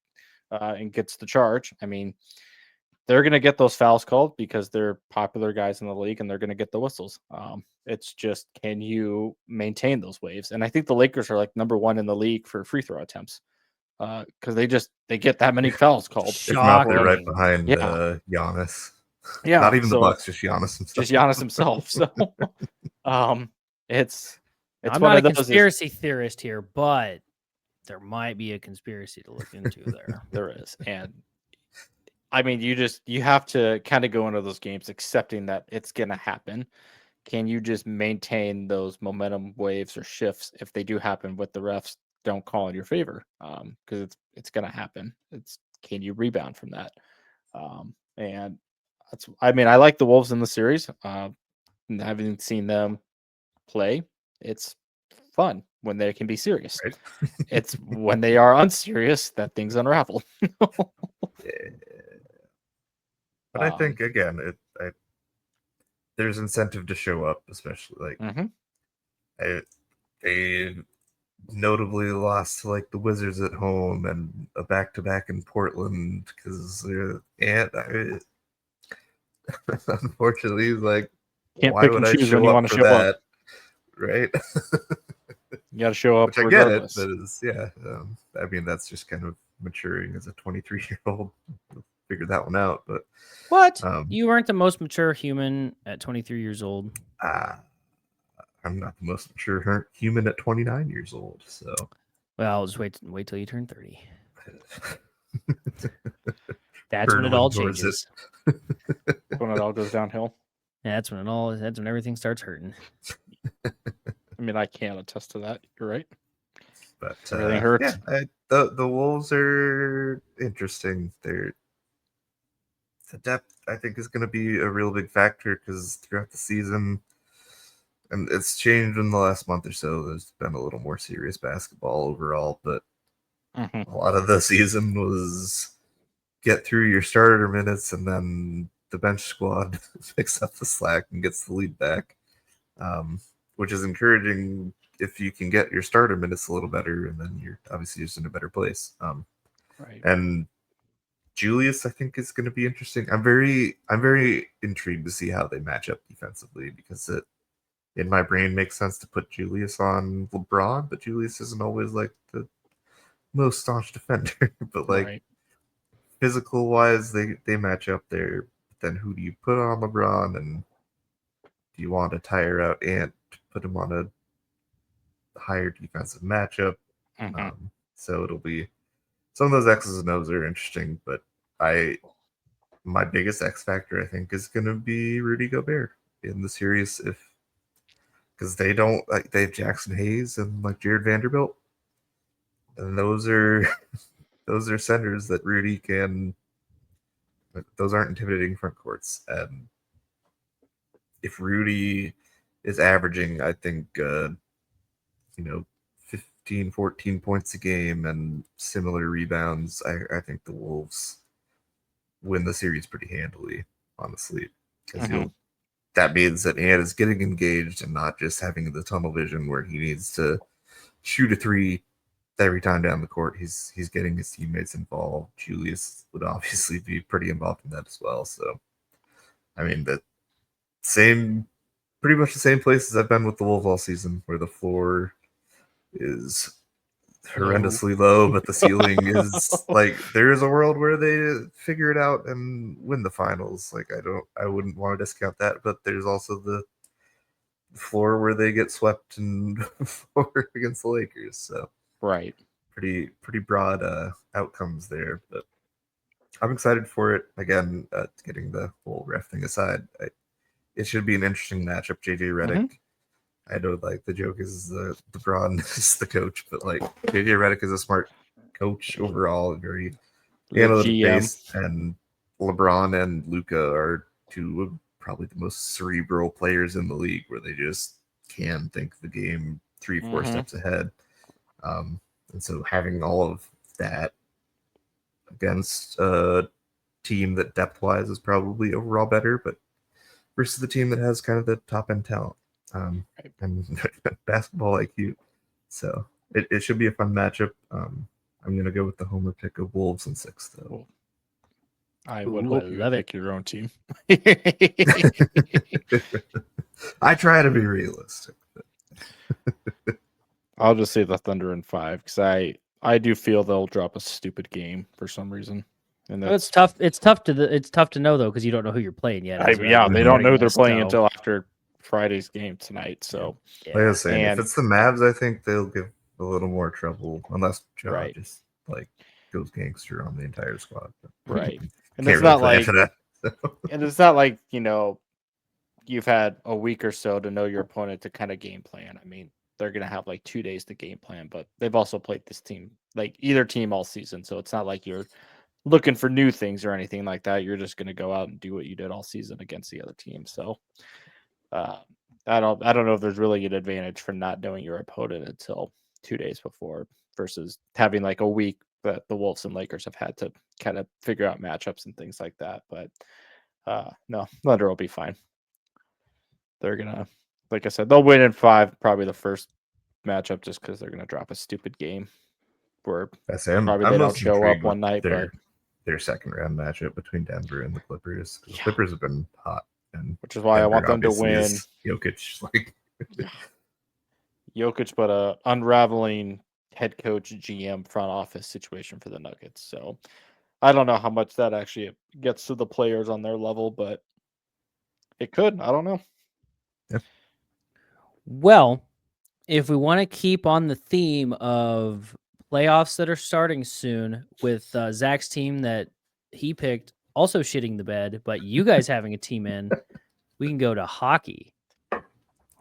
and gets the charge, I mean, they're going to get those fouls called because they're popular guys in the league and they're going to get the whistles. It's just, can you maintain those waves? And I think the Lakers are like number 1 in the league for free throw attempts because they get that many fouls called. If not, they're right Shocking. behind Yeah. Giannis. Yeah, Not even the so Bucks, just Giannis himself. just Giannis himself. So it's I'm one not of a those conspiracy theorist here, but there might be a conspiracy to look into there. There is. And I mean, you have to kind of go into those games accepting that it's going to happen. Can you just maintain those momentum waves or shifts if they do happen with the refs don't call in your favor? Because it's going to happen. Can you rebound from that? And I mean, I like the Wolves in the series. Having seen them play, it's fun when they can be serious. Right. It's when they are unserious that things unravel. Yeah. But I think again, there's incentive to show up, especially they notably lost to like the Wizards at home and a back-to-back in Portland because unfortunately, like, Can't why pick would and I choose when show you up want to for show that? up. Right? You got to show up Which I regardless. get it, but I mean, that's just kind of maturing as a 23-year-old. Figure that one out, but What? You weren't the most mature human at 23 years old. I'm not the most mature human at 29 years old, so. Well, I'll just wait till you turn 30. That's when it Hurtling all towards changes. When it all goes downhill. That's when everything starts hurting. I mean, I can't attest to that. You're right. But Everything hurts. Yeah, the Wolves are interesting. The depth, I think, is going to be a real big factor because throughout the season, and it's changed in the last month or so, there's been a little more serious basketball overall, but a lot of the season was get through your starter minutes and then the bench squad picks up the slack and gets the lead back, which is encouraging if you can get your starter minutes a little better, and then you're obviously just in a better place. Right. And Julius, I think, is going to be interesting. I'm very intrigued to see how they match up defensively because it, in my brain, makes sense to put Julius on LeBron, but Julius isn't always like the most staunch defender. But like Right. physical wise, they match up there. Then who do you put on LeBron, and do you want to tire out Ant to put him on a higher defensive matchup? So it'll be some of those X's and O's are interesting, but my biggest X factor, I think, is going to be Rudy Gobert in the series, because they have Jackson Hayes and like Jared Vanderbilt, and those are centers that Rudy can. Those aren't intimidating front courts, and if Rudy is averaging, I think 15 13, 14 points a game and similar rebounds, I think the Wolves win the series pretty handily, honestly. Because that means that Ant is getting engaged and not just having the tunnel vision where he needs to shoot a three every time down the court. He's getting his teammates involved. Julius would obviously be pretty involved in that as well. So, I mean, pretty much the same places I've been with the Wolves all season, where the floor is horrendously low, but the ceiling is like, there is a world where they figure it out and win the finals. Like, I wouldn't want to discount that, but there's also the floor where they get swept in four against the Lakers. So right, pretty broad outcomes there, but I'm excited for it. Again, getting the whole ref thing aside, it should be an interesting matchup. JJ Redick. I know, like, the joke is LeBron is the coach, but like JJ Redick is a smart coach overall, and very analytic based. And LeBron and Luka are two of probably the most cerebral players in the league, where they just can think the game 3-4 steps ahead. And so having all of that against a team that depth wise is probably overall better, but versus the team that has kind of the top end talent. And basketball IQ. So it should be a fun matchup. I'm going to go with the homer pick of Wolves in 6, though. I would hope you pick your own team. I try to be realistic. I'll just say the Thunder in 5, because I do feel they'll drop a stupid game for some reason. And it's tough. It's tough to know, though, because you don't know who you're playing yet. They don't know they're playing until after Friday's game tonight. So, like I was saying, if it's the Mavs, I think they'll give a little more trouble, unless Joe just like goes gangster on the entire squad. Right, and it's not like and it's not like you've had a week or so to know your opponent to kind of game plan. I mean, they're gonna have like 2 days to game plan, but they've also played this team, like either team, all season. So it's not like you're looking for new things or anything like that. You're just gonna go out and do what you did all season against the other team. So. I don't know if there's really an advantage for not knowing your opponent until 2 days before versus having like a week that the Wolves and Lakers have had to kind of figure out matchups and things like that. But no, Thunder will be fine. They're gonna, like I said, they'll win in 5, probably the first matchup, just because they're gonna drop a stupid game where probably they don't show up one night. But their second round matchup between Denver and the Clippers. The Clippers have been hot. And which is why Denver, I want them to win. Jokic, Jokic, but a unraveling head coach, GM, front office situation for the Nuggets. So I don't know how much that actually gets to the players on their level, but it could. I don't know. Yep. Well, if we want to keep on the theme of playoffs that are starting soon with Zach's team that he picked, also shitting the bed, but you guys having a team in, we can go to hockey.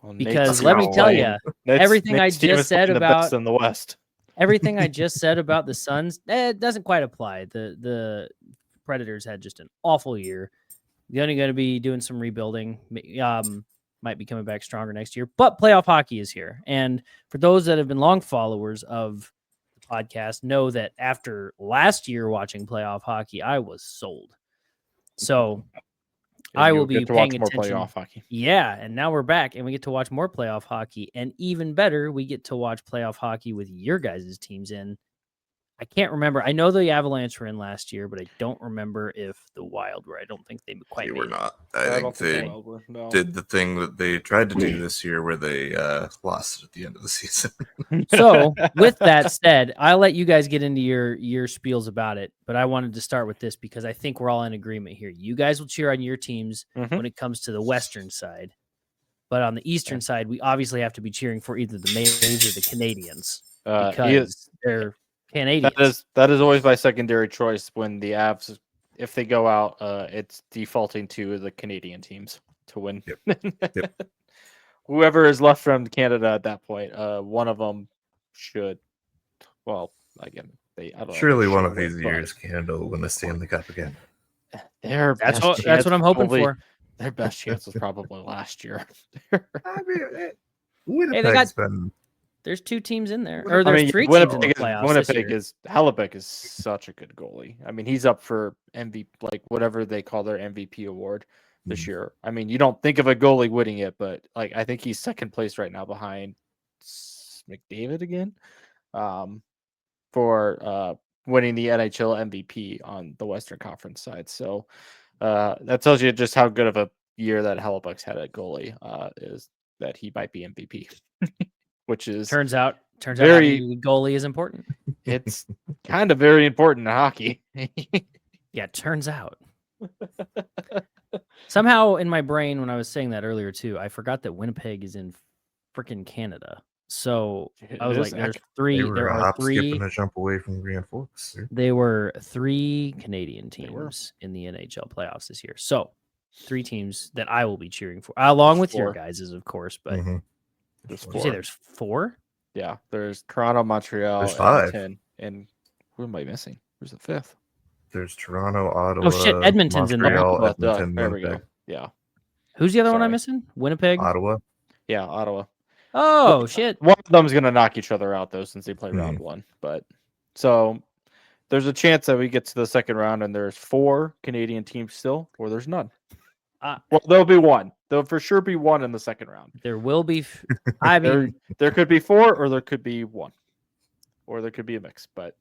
Well, because let me tell you, everything I just said about in the West, everything I just said about the Suns, it doesn't quite apply. The Predators had just an awful year. They're only going to be doing some rebuilding. Might be coming back stronger next year, but playoff hockey is here. And for those that have been long followers of the podcast, know that after last year watching playoff hockey, I was sold. So I will be paying attention. Playoff hockey. Yeah, and now we're back, and we get to watch more playoff hockey. And even better, we get to watch playoff hockey with your guys' teams in. I can't remember. I know the Avalanche were in last year, but I don't remember if the Wild were. I don't think they quite were made not. I think they did the thing that they tried to do this year where they lost at the end of the season. So with that said, I'll let you guys get into your spiels about it, but I wanted to start with this because I think we're all in agreement here. You guys will cheer on your teams when it comes to the Western side, but on the Eastern side, we obviously have to be cheering for either the Mays or the Canadians because they're Canadians. That is always my secondary choice when the Avs, if they go out, it's defaulting to the Canadian teams to win. Yep. Whoever is left from Canada at that point, one of them should. Well, again, I don't surely know one of these years Canada will win the Stanley Cup again. That's what I'm hoping for. Their best chance was probably last year. I mean, Winnipeg's been There's 2 teams in there, or there's 3 teams in the playoffs. Hellebuyck is such a good goalie. I mean, he's up for MVP, like whatever they call their MVP award this year. I mean, you don't think of a goalie winning it, but like I think he's second place right now behind McDavid again, for winning the NHL MVP on the Western Conference side. So that tells you just how good of a year that Hellebuyck's had at goalie is that he might be MVP, which is turns out having a goalie is important. It's kind of very important in hockey. Yeah, turns out. Somehow in my brain when I was saying that earlier too, I forgot that Winnipeg is in freaking Canada. So I was like, there are 3 skipping a jump away from Grand Forks. There were 3 Canadian teams in the NHL playoffs this year. So 3 teams that I will be cheering for, along with your guys's, of course. But there's 4. You say there's 4? Yeah, there's Toronto, Montreal, there's 5. Edmonton, and who am I missing? Who's the 5th? There's Toronto, Ottawa. Oh shit, Edmonton's Montreal, in there. Edmonton, there we Winnipeg. go. Yeah. Who's the other one I'm missing? Winnipeg? Ottawa. Yeah, Ottawa. Oh shit. One of them's gonna knock each other out though, since they play round 1. But so there's a chance that we get to the second round and there's 4 Canadian teams still, or there's none. Well, there'll be 1. There'll for sure be 1 in the second round. There will be. I mean, there could be 4, or there could be 1, or there could be a mix. But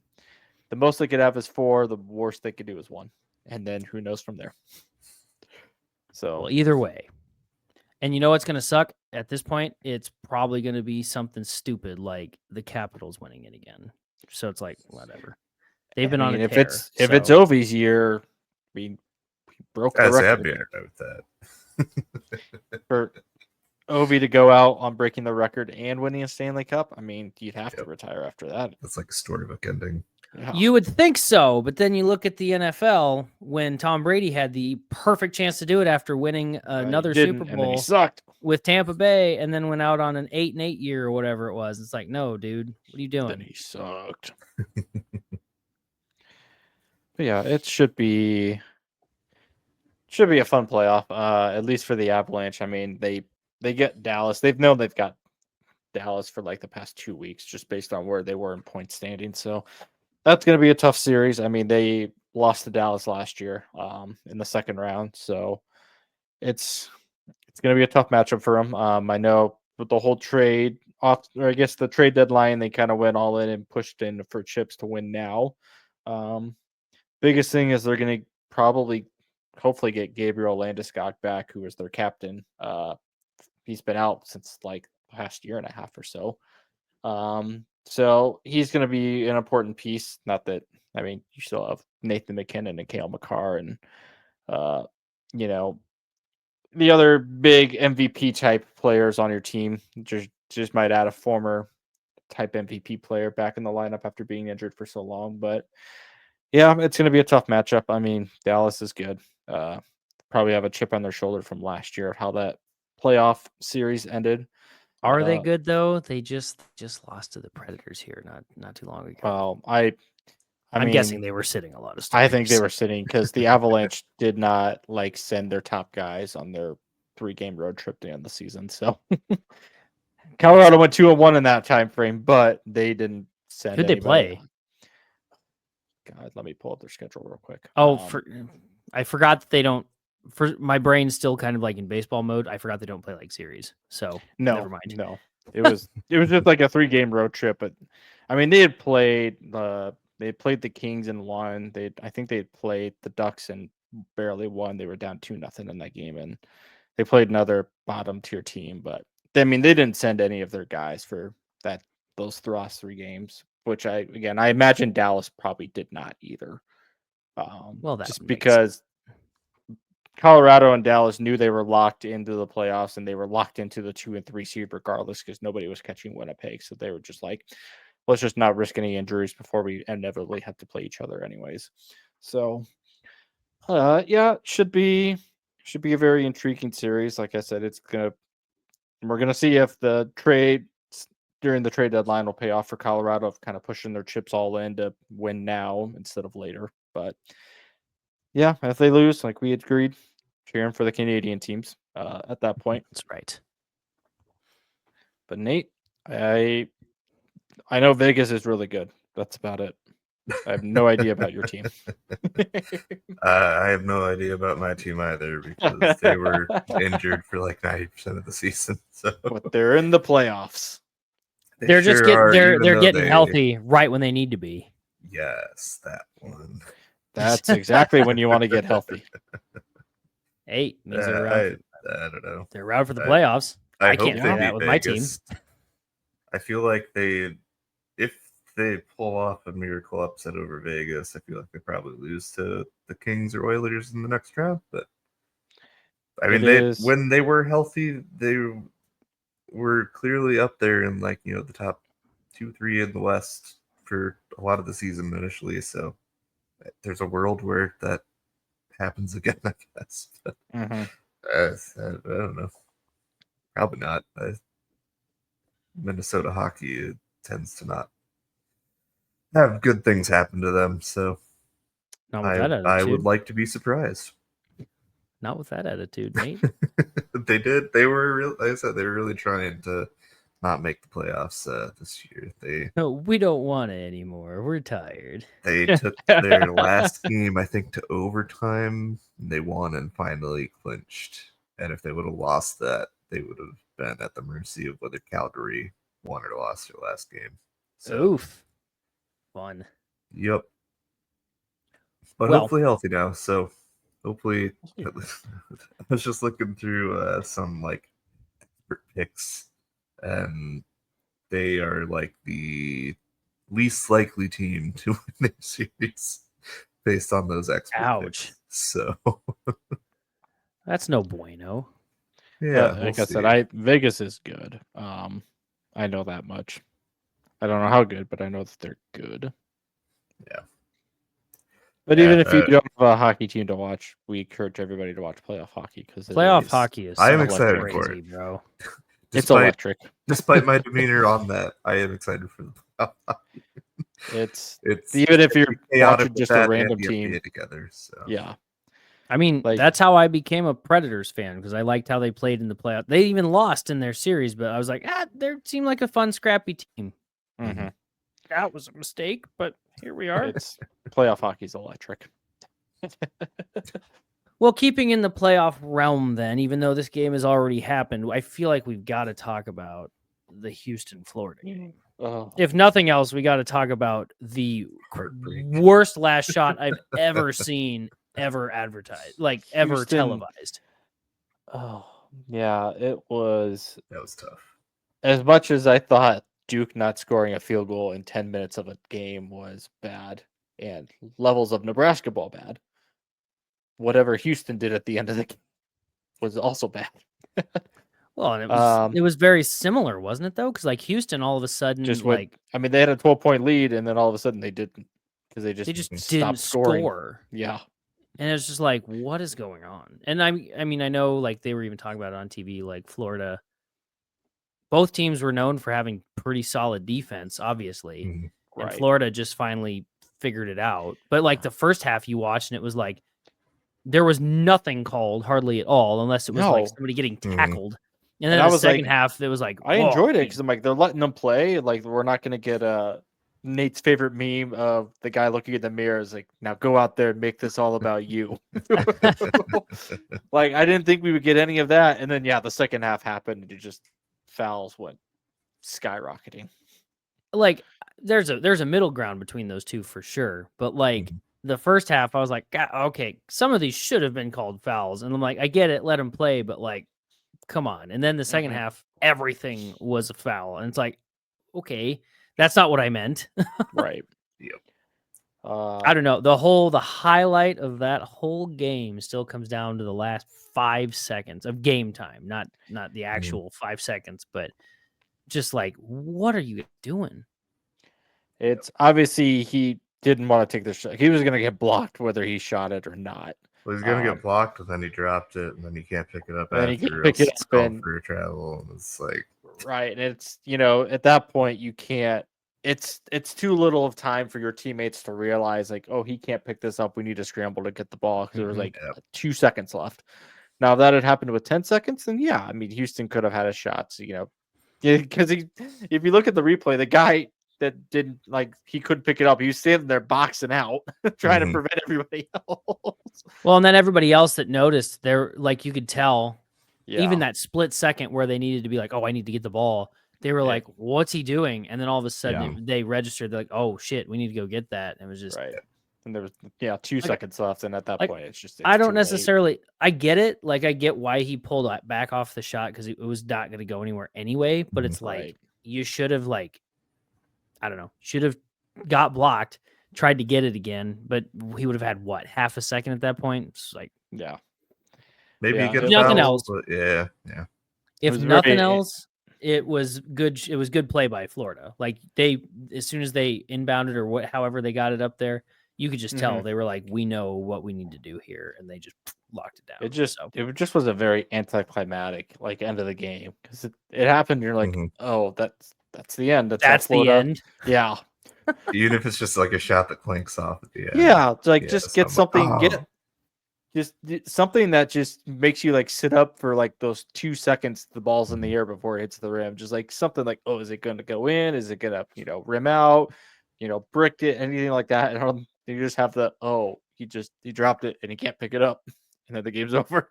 the most they could have is 4. The worst they could do is 1, and then who knows from there. So well, either way, and you know what's going to suck at this point? It's probably going to be something stupid like the Capitals winning it again. So it's like whatever. They've been on a tear. If it's Ovi's year, we broke the record. I'd be all right with that. For Ovi to go out on breaking the record and winning a Stanley Cup, I mean, you'd have to retire after that. That's like a storybook ending. Yeah. You would think so, but then you look at the NFL when Tom Brady had the perfect chance to do it after winning another Super Bowl, and then he sucked with Tampa Bay, and then went out on an 8-8 year or whatever it was. It's like, no, dude, what are you doing? Then he sucked. But yeah, it should be a fun playoff, at least for the Avalanche. I mean, they get Dallas. They've known they've got Dallas for like the past 2 weeks, just based on where they were in point standing. So that's going to be a tough series. I mean, they lost to Dallas last year in the second round, so it's going to be a tough matchup for them. I know with the whole trade off, or I guess the trade deadline, they kind of went all in and pushed in for chips to win now. Biggest thing is they're going to hopefully get Gabriel Landeskog back, who is their captain. He's been out since like the past year and a half or so. So he's going to be an important piece. Not that, I mean, you still have Nathan McKinnon and Cale Makar and, the other big MVP type players on your team. Just might add a former type MVP player back in the lineup after being injured for so long. But yeah, it's going to be a tough matchup. I mean, Dallas is good. Probably have a chip on their shoulder from last year of how that playoff series ended. Are they good though? They just lost to the Predators here not too long ago. Well, I'm guessing they were sitting a lot of stuff. I think they were sitting because the Avalanche did not send their top guys on their 3-game road trip to end the season. So Colorado went 2-1 in that time frame, but they didn't send. Who'd they play? God, let me pull up their schedule real quick. I forgot that they don't. My brain's still kind of like in baseball mode. I forgot they don't play like series. So never mind. No, it was just like a 3-game road trip. But I mean, they had played the Kings and won. I think they had played the Ducks and barely won. They were down 2-0 in that game, and they played another bottom tier team. But I mean, they didn't send any of their guys for those last 3 games. Which I imagine Dallas probably did not either. Just because Colorado and Dallas knew they were locked into the playoffs and they were locked into the 2 and 3 seed regardless because nobody was catching Winnipeg. So they were just like, let's just not risk any injuries before we inevitably have to play each other anyways. So, should be a very intriguing series. Like I said, we're gonna see if the trade during the trade deadline will pay off for Colorado of kind of pushing their chips all in to win now instead of later. But yeah, if they lose, like we agreed, cheering for the Canadian teams at that point. That's right. But Nate, I I know Vegas is really good. That's about it. I have no idea about your team. I have no idea about my team either because they were injured for like 90% of the season. So, but they're in the playoffs. They're just sure getting are, they're even though getting they- healthy right when they need to be. Yes, that one. That's exactly when you want to get healthy. Hey, means they're around. I don't know. They're around for the I- playoffs. I hope can't they say beat that with my team. Vegas. I feel like if they pull off a miracle upset over Vegas, I feel like they probably lose to the Kings or Oilers in the next round. But I mean, when they were healthy, they were clearly up there in like the top 2-3 in the West for a lot of the season initially. So there's a world where that happens again, I guess. But, I don't know. Probably not. Minnesota hockey tends to not have good things happen to them, so Not with that attitude. I would like to be surprised. Not with that attitude, Nate. They did. They were like I said, they were really trying to not make the playoffs this year. No, we don't want it anymore. We're tired. They took their last game, I think, to overtime. They won and finally clinched. And if they would have lost that, they would have been at the mercy of whether Calgary won or lost their last game. So, Oof. Fun. Yep. But Well- hopefully healthy now. So hopefully, I was just looking through some like expert picks, and they are like the least likely team to win their series based on those expert Ouch. picks. So That's no bueno. yeah, like I said, Vegas is good. I know that much. I don't know how good, but I know that they're good. Yeah. But even if you don't have a hockey team to watch, we encourage everybody to watch playoff hockey because Playoff hockey is I am so excited crazy, for it. bro. It's electric. Despite my demeanor on that, I am excited for the playoff hockey. It's It's even if you're chaotic watching with just a that random and the team. NBA together. So Yeah. I mean, Like- that's how I became a Predators fan because I liked how they played in the playoff. They even lost in their series, but I was like, they seemed like a fun, scrappy team. Mhm. That was a mistake, but here we are. It's playoff hockey's electric. Well, keeping in the playoff realm, then, even though this game has already happened, I feel like we've got to talk about the Houston, Florida game. Oh. If nothing else, we got to talk about the Heartbreak. worst last shot I've ever seen, ever advertised, like ever Houston- televised. Oh, yeah, it was that was tough. as much as I thought Duke not scoring a field goal in 10 minutes of a game was bad and levels of Nebraska ball bad. Whatever Houston did at the end of the game was also bad. Well, and it was very similar, wasn't it? Though, because like Houston, all of a sudden, Just like I mean, they had a 12-point lead, and then all of a sudden they didn't because they just didn't stopped scoring. score. Yeah, And it's just like, what is going on? And I mean, I know like they were even talking about it on TV, like Florida. Both teams were known for having pretty solid defense, obviously. Mhm. And right. Florida just finally figured it out. But like the first half you watched, and it was like there was nothing called hardly at all, unless it was like No. somebody getting Mhm. tackled. And And then I the was second like- half, it was like I whoa, enjoyed it because I'm like they're letting them play. Like we're not gonna get Nate's favorite meme of the guy looking in the mirror is like, now go out there and make this all about you. Like I didn't think we would get any of that, and then yeah, the second half happened, and it just fouls went skyrocketing. like there's a middle ground between those two for sure. But like Mhm. the first half, I was like, God, okay, some of these should have been called fouls, and I'm like, I get it, let them play, but like, come on. And then the second Mhm. half, everything was a foul, and it's like, okay, that's not what I meant. Right. Yep. I don't know. The highlight of that whole game still comes down to the last 5 seconds of game time, not the actual 5 seconds, but just like, what are you doing? It's obviously he didn't want to take the shot. He was gonna get blocked whether he shot it or not. Well, he's gonna Um, get blocked, and then he dropped it, and then he can't pick it up And then he after. can't or pick else it it's up called and- for a travel, and it's like Right. And it's at that point you can't it's too little of time for your teammates to realize like, oh, he can't pick this up. We need to scramble to get the ball because there was Mhm. like Yep. 2 seconds left. Now if that had happened with 10 seconds, then yeah, I mean Houston could have had a shot. So, because if you look at the replay, the guy that didn't like he couldn't pick it up. He was standing there boxing out, trying to Mhm. prevent everybody else. Well, and then everybody else that noticed, they're like, you could tell, Yeah, even that split second where they needed to be like, oh, I need to get the ball. They were Yeah. like, what's he doing? And then all of a sudden Yeah. they registered. They're like, oh shit, we need to go get that. And it was just, right. And there was 2 Like, seconds left, and at that like, point, it's I don't too late. necessarily, I get it. Like, I get why he pulled back off the shot because it was not going to go anywhere anyway. But it's like, Right. you should have, like, I don't know, should have got blocked, tried to get it again, but he would have had what, half a second at that point? It's like, Yeah. Maybe Yeah, you get a nothing foul, else. but yeah. if was nothing very- else, it was good. It was good play by Florida. Like they, as soon as they inbounded or however they got it up there, you could just tell they were like, we know what we need to do here, and they just locked it down. It just was a very anticlimactic like end of the game because it happened. You're like, Mhm. oh, that's the end. That's That's the Florida. end. Yeah, Even if it's just like a shot that clanks off at the end. yeah. It's like Yeah, just so get I'm like, something, oh. something that just makes you like sit up for like those 2 seconds. The ball's in the Mhm. air before it hits the rim. Just like something like, oh, is it going to go in? Is it going to rim out? Bricked it, anything like that. And you just have the he dropped it and he can't pick it up, and then the game's over.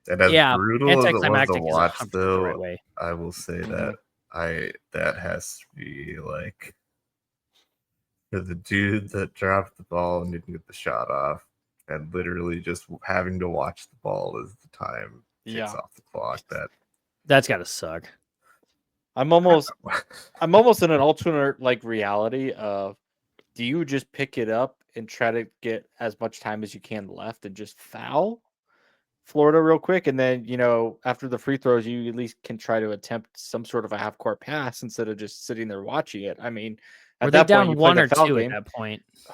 And as Yeah, brutal as it was anticlimactic to is watch, 100% though, the right way. I will say Mhm. that has to be like for the dude that dropped the ball and didn't get the shot off, and literally just having to watch the ball as the time ticks Yeah. off the clock. That's got to suck. I'm almost in an alternate like reality of, do you just pick it up and try to get as much time as you can left and just foul Florida real quick, and then after the free throws you at least can try to attempt some sort of a half court pass instead of just sitting there watching it. I mean, Were at they that down point you play one the or foul two game. at that point? I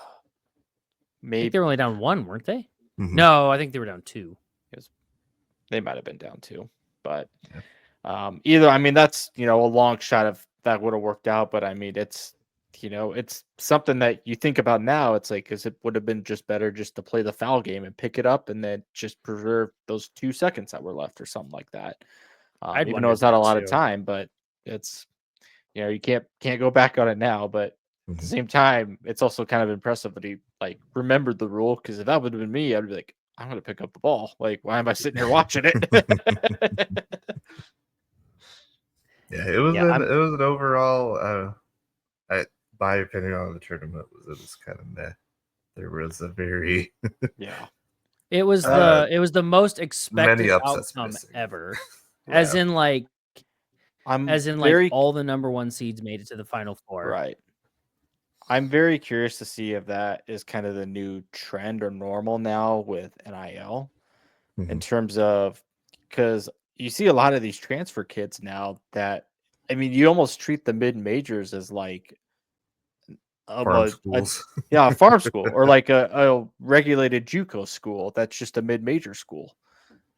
Maybe think they were only down one, weren't they? Mhm. No, I think they were down two. they might have been down 2, but Yeah. either, I mean, that's a long shot if that would have worked out, but I mean, it's something that you think about now. It's like, because it would have been just better just to play the foul game and pick it up and then just preserve those 2 seconds that were left or something like that. I'd Even though wondered it's not a that lot of too. time, but it's you can't go back on it now. But at the Mhm. same time, it's also kind of impressive that he like remembered the rule, because if that would have been me, I'd be like, I'm gonna pick up the ball. Like, why am I sitting here watching it? Yeah, it was Yeah, an overall. My opinion on the tournament was kind of meh. There was a very Yeah. It was the most expected many upsets outcome missing. ever. As in like I'm like all the number 1 seeds made it to the Final Four. right. I'm very curious to see if that is kind of the new trend or normal now with NIL, in Mhm. terms of, because you see a lot of these transfer kids now that, I mean, you almost treat the mid majors as like Farm schools. a farm school, or like a regulated JUCO school that's just a mid major school.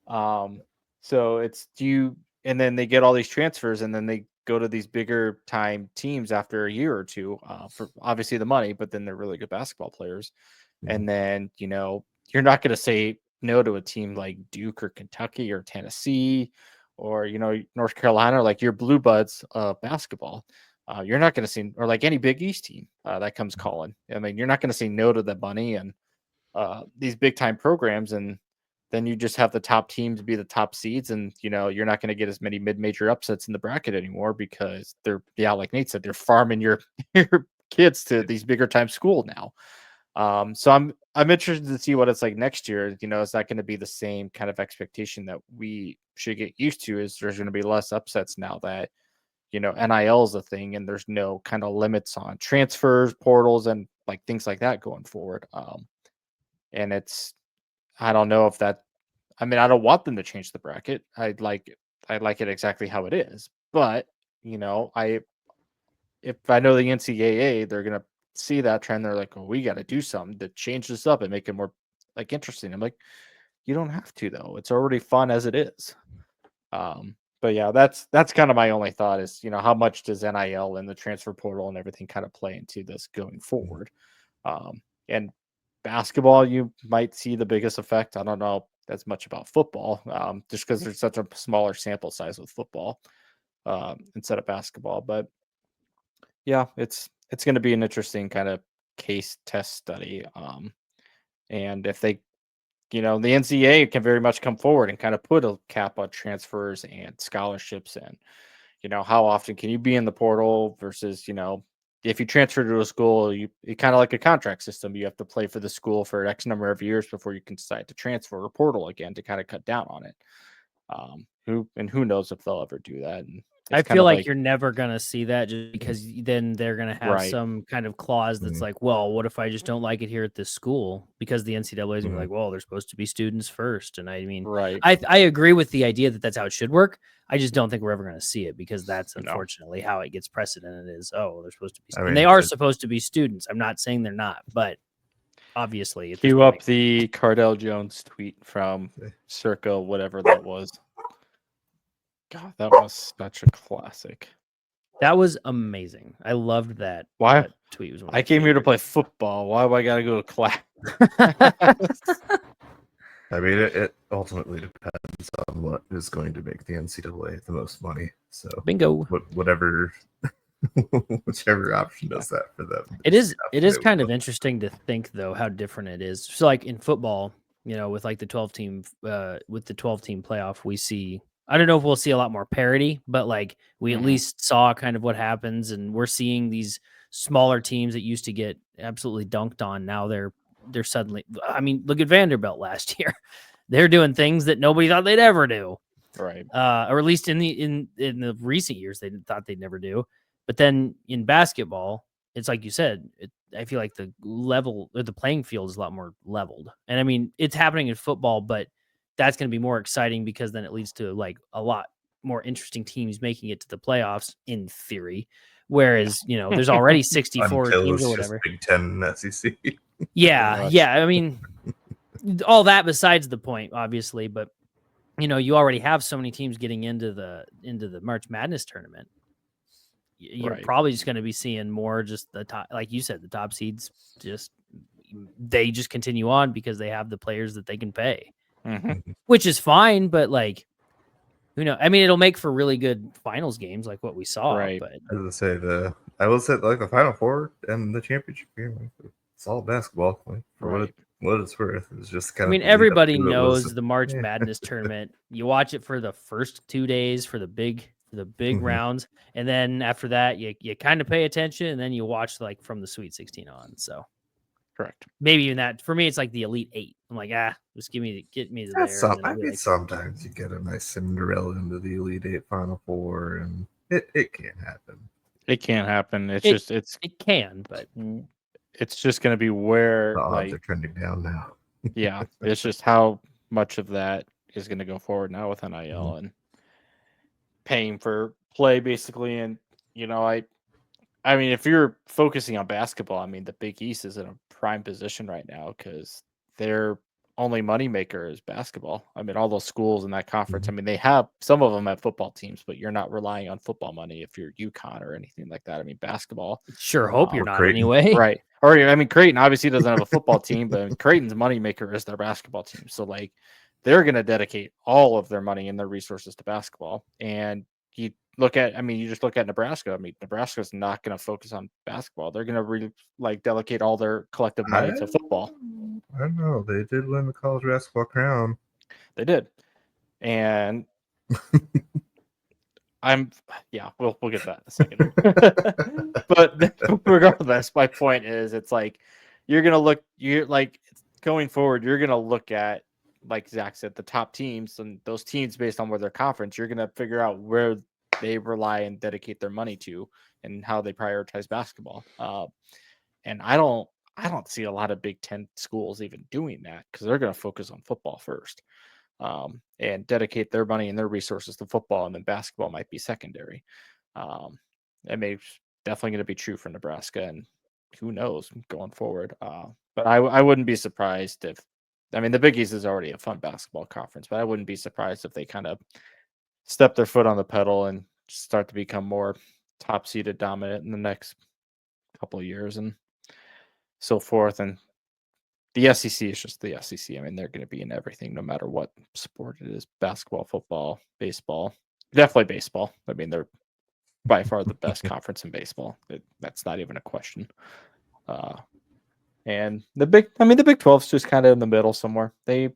So it's and then they get all these transfers, and then they go to these bigger time teams after a year or two, for obviously the money, but then they're really good basketball players. Mhm. And then you're not going to say no to a team like Duke or Kentucky or Tennessee or North Carolina, like your Blue Buds basketball. You're not going to see, or like any Big East team that comes calling. I mean, you're not going to say no to the money and these big time programs, and then you just have the top teams be the top seeds, and you're not going to get as many mid-major upsets in the bracket anymore, because they're, like Nate said, they're farming your kids to these bigger time school now. So I'm interested to see what it's like next year. Is that going to be the same kind of expectation that we should get used to? Is there's going to be less upsets now that NIL is a thing, and there's no kind of limits on transfers, portals, and like things like that going forward. And I don't know if that, I mean, I don't want them to change the bracket. I'd like it exactly how it is. But, if I know the NCAA, they're going to see that trend. They're like, oh, we got to do something to change this up and make it more like interesting. I'm like, you don't have to, though. It's already fun as it is. But yeah, that's kind of my only thought is, how much does NIL and the transfer portal and everything kind of play into this going forward? And basketball, you might see the biggest effect. I don't know as much about football, just because there's such a smaller sample size with football instead of basketball. But Yeah, it's going to be an interesting kind of case test study. And if they, the NCAA can very much come forward and kind of put a cap on transfers and scholarships, and how often can you be in the portal versus if you transfer to a school, it kind of like a contract system. You have to play for the school for X number of years before you can decide to transfer or portal again to kind of cut down on it. Who knows if they'll ever do that? And I it's kind feel of like you're never going to see that just because then they're going to have Right. some kind of clause that's like, well, what if I just don't like it here at this school? Because the NCAA is going to be like, well, they're supposed to be students first. And I mean, right. I agree with the idea that that's how it should work. I just don't think we're ever going to see it because that's unfortunately how it gets precedented is, oh, they're supposed to be, and they are supposed to be students. I'm not saying they're not, but obviously. Cue up the Cardell Jones tweet from circa whatever that was. God, that was such a classic. That was amazing. I loved that. Why? That tweet was I came here to play football. Why do I got to go to class? I mean, it ultimately depends on what is going to make the NCAA the most money. So bingo. Whichever option does that for them. It is kind of interesting to think though how different it is. So like in football, with like the 12 team playoff, we see, I don't know if we'll see a lot more parity, but like we at least saw kind of what happens, and we're seeing these smaller teams that used to get absolutely dunked on. Now they're suddenly, I mean, look at Vanderbilt last year. They're doing things that nobody thought they'd ever do. Right. Or at least in the recent years, they thought they'd never do. But then in basketball, it's like you said, I feel like the level or the playing field is a lot more leveled. And I mean, it's happening in football, but that's going to be more exciting because then it leads to like a lot more interesting teams making it to the playoffs in theory. Whereas, there's already 64 teams or whatever. Big Ten and SEC. Yeah. I mean, all that besides the point, obviously, but you already have so many teams getting into the March Madness tournament. You're probably just going to be seeing more just the top, like you said, the top seeds they just continue on because they have the players that they can pay, which is fine. But like, I mean, it'll make for really good finals games like what we saw. Right. But I will say like the Final Four and the championship game, it's all basketball. Like, for what it's worth. It's just kind of. I mean, everybody knows the March Madness tournament. You watch it for the first 2 days for the big rounds, and then after that, you kind of pay attention, and then you watch like from the Sweet 16 on. So, correct. Maybe even that for me, it's like the Elite 8. I'm like, just get me to there. I mean, sometimes you get a nice Cinderella into the Elite 8 Final Four, and it can't happen. It can't happen. It can, but it's just going to be where the odds are trending down now. Yeah, it's just how much of that is going to go forward now with NIL and paying for play, basically. And I mean, if you're focusing on basketball, I mean, the Big East is in a prime position right now because their only moneymaker is basketball. I mean, all those schools in that conference, I mean, some of them have football teams, but you're not relying on football money if you're UConn or anything like that. I mean, basketball. Sure hope you're not Creighton. Anyway. Right. Or, I mean, Creighton obviously doesn't have a football team, but Creighton's moneymaker is their basketball team. So, like, they're going to dedicate all of their money and their resources to basketball. And you just look at Nebraska. I mean, Nebraska's not going to focus on basketball. They're going to delegate all their collective money to football. I don't know. They did win the college basketball crown. They did. And we'll get to that in a second. But regardless, my point is it's like going forward, you're going to look at, like Zach said, the top teams and those teams based on where their conference, you're going to figure out where they rely and dedicate their money to and how they prioritize basketball. And I don't see a lot of Big Ten schools even doing that because they're going to focus on football first and dedicate their money and their resources to football. And then basketball might be secondary. It may definitely going to be true for Nebraska, and who knows going forward. But I wouldn't be surprised if, I mean, the Big East is already a fun basketball conference, but I wouldn't be surprised if they kind of step their foot on the pedal and start to become more top-seeded dominant in the next couple of years and so forth. And the SEC is just the SEC. I mean, they're going to be in everything, no matter what sport it is: basketball, football, baseball, definitely baseball. I mean, by far the best conference in baseball. That's not even a question. And the Big 12 is just kind of in the middle somewhere. They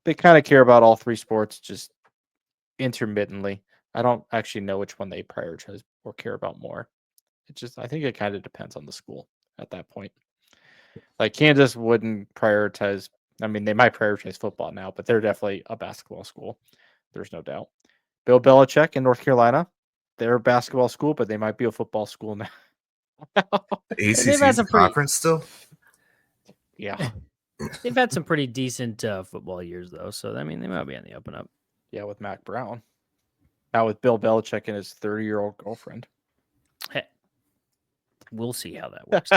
kind of care about all three sports just intermittently. I don't actually know which one they prioritize or care about more. I think it kind of depends on the school at that point. Like Kansas wouldn't prioritize. I mean, they might prioritize football now, but they're definitely a basketball school. There's no doubt. Bill Belichick in North Carolina, they're a basketball school, but they might be a football school now. The ACC conference still? Yeah. They've had some pretty decent football years, though. So, I mean, they might be on the up and up. Yeah, with Mac Brown. Now with Bill Belichick and his 30-year-old girlfriend. Hey, we'll see how that works.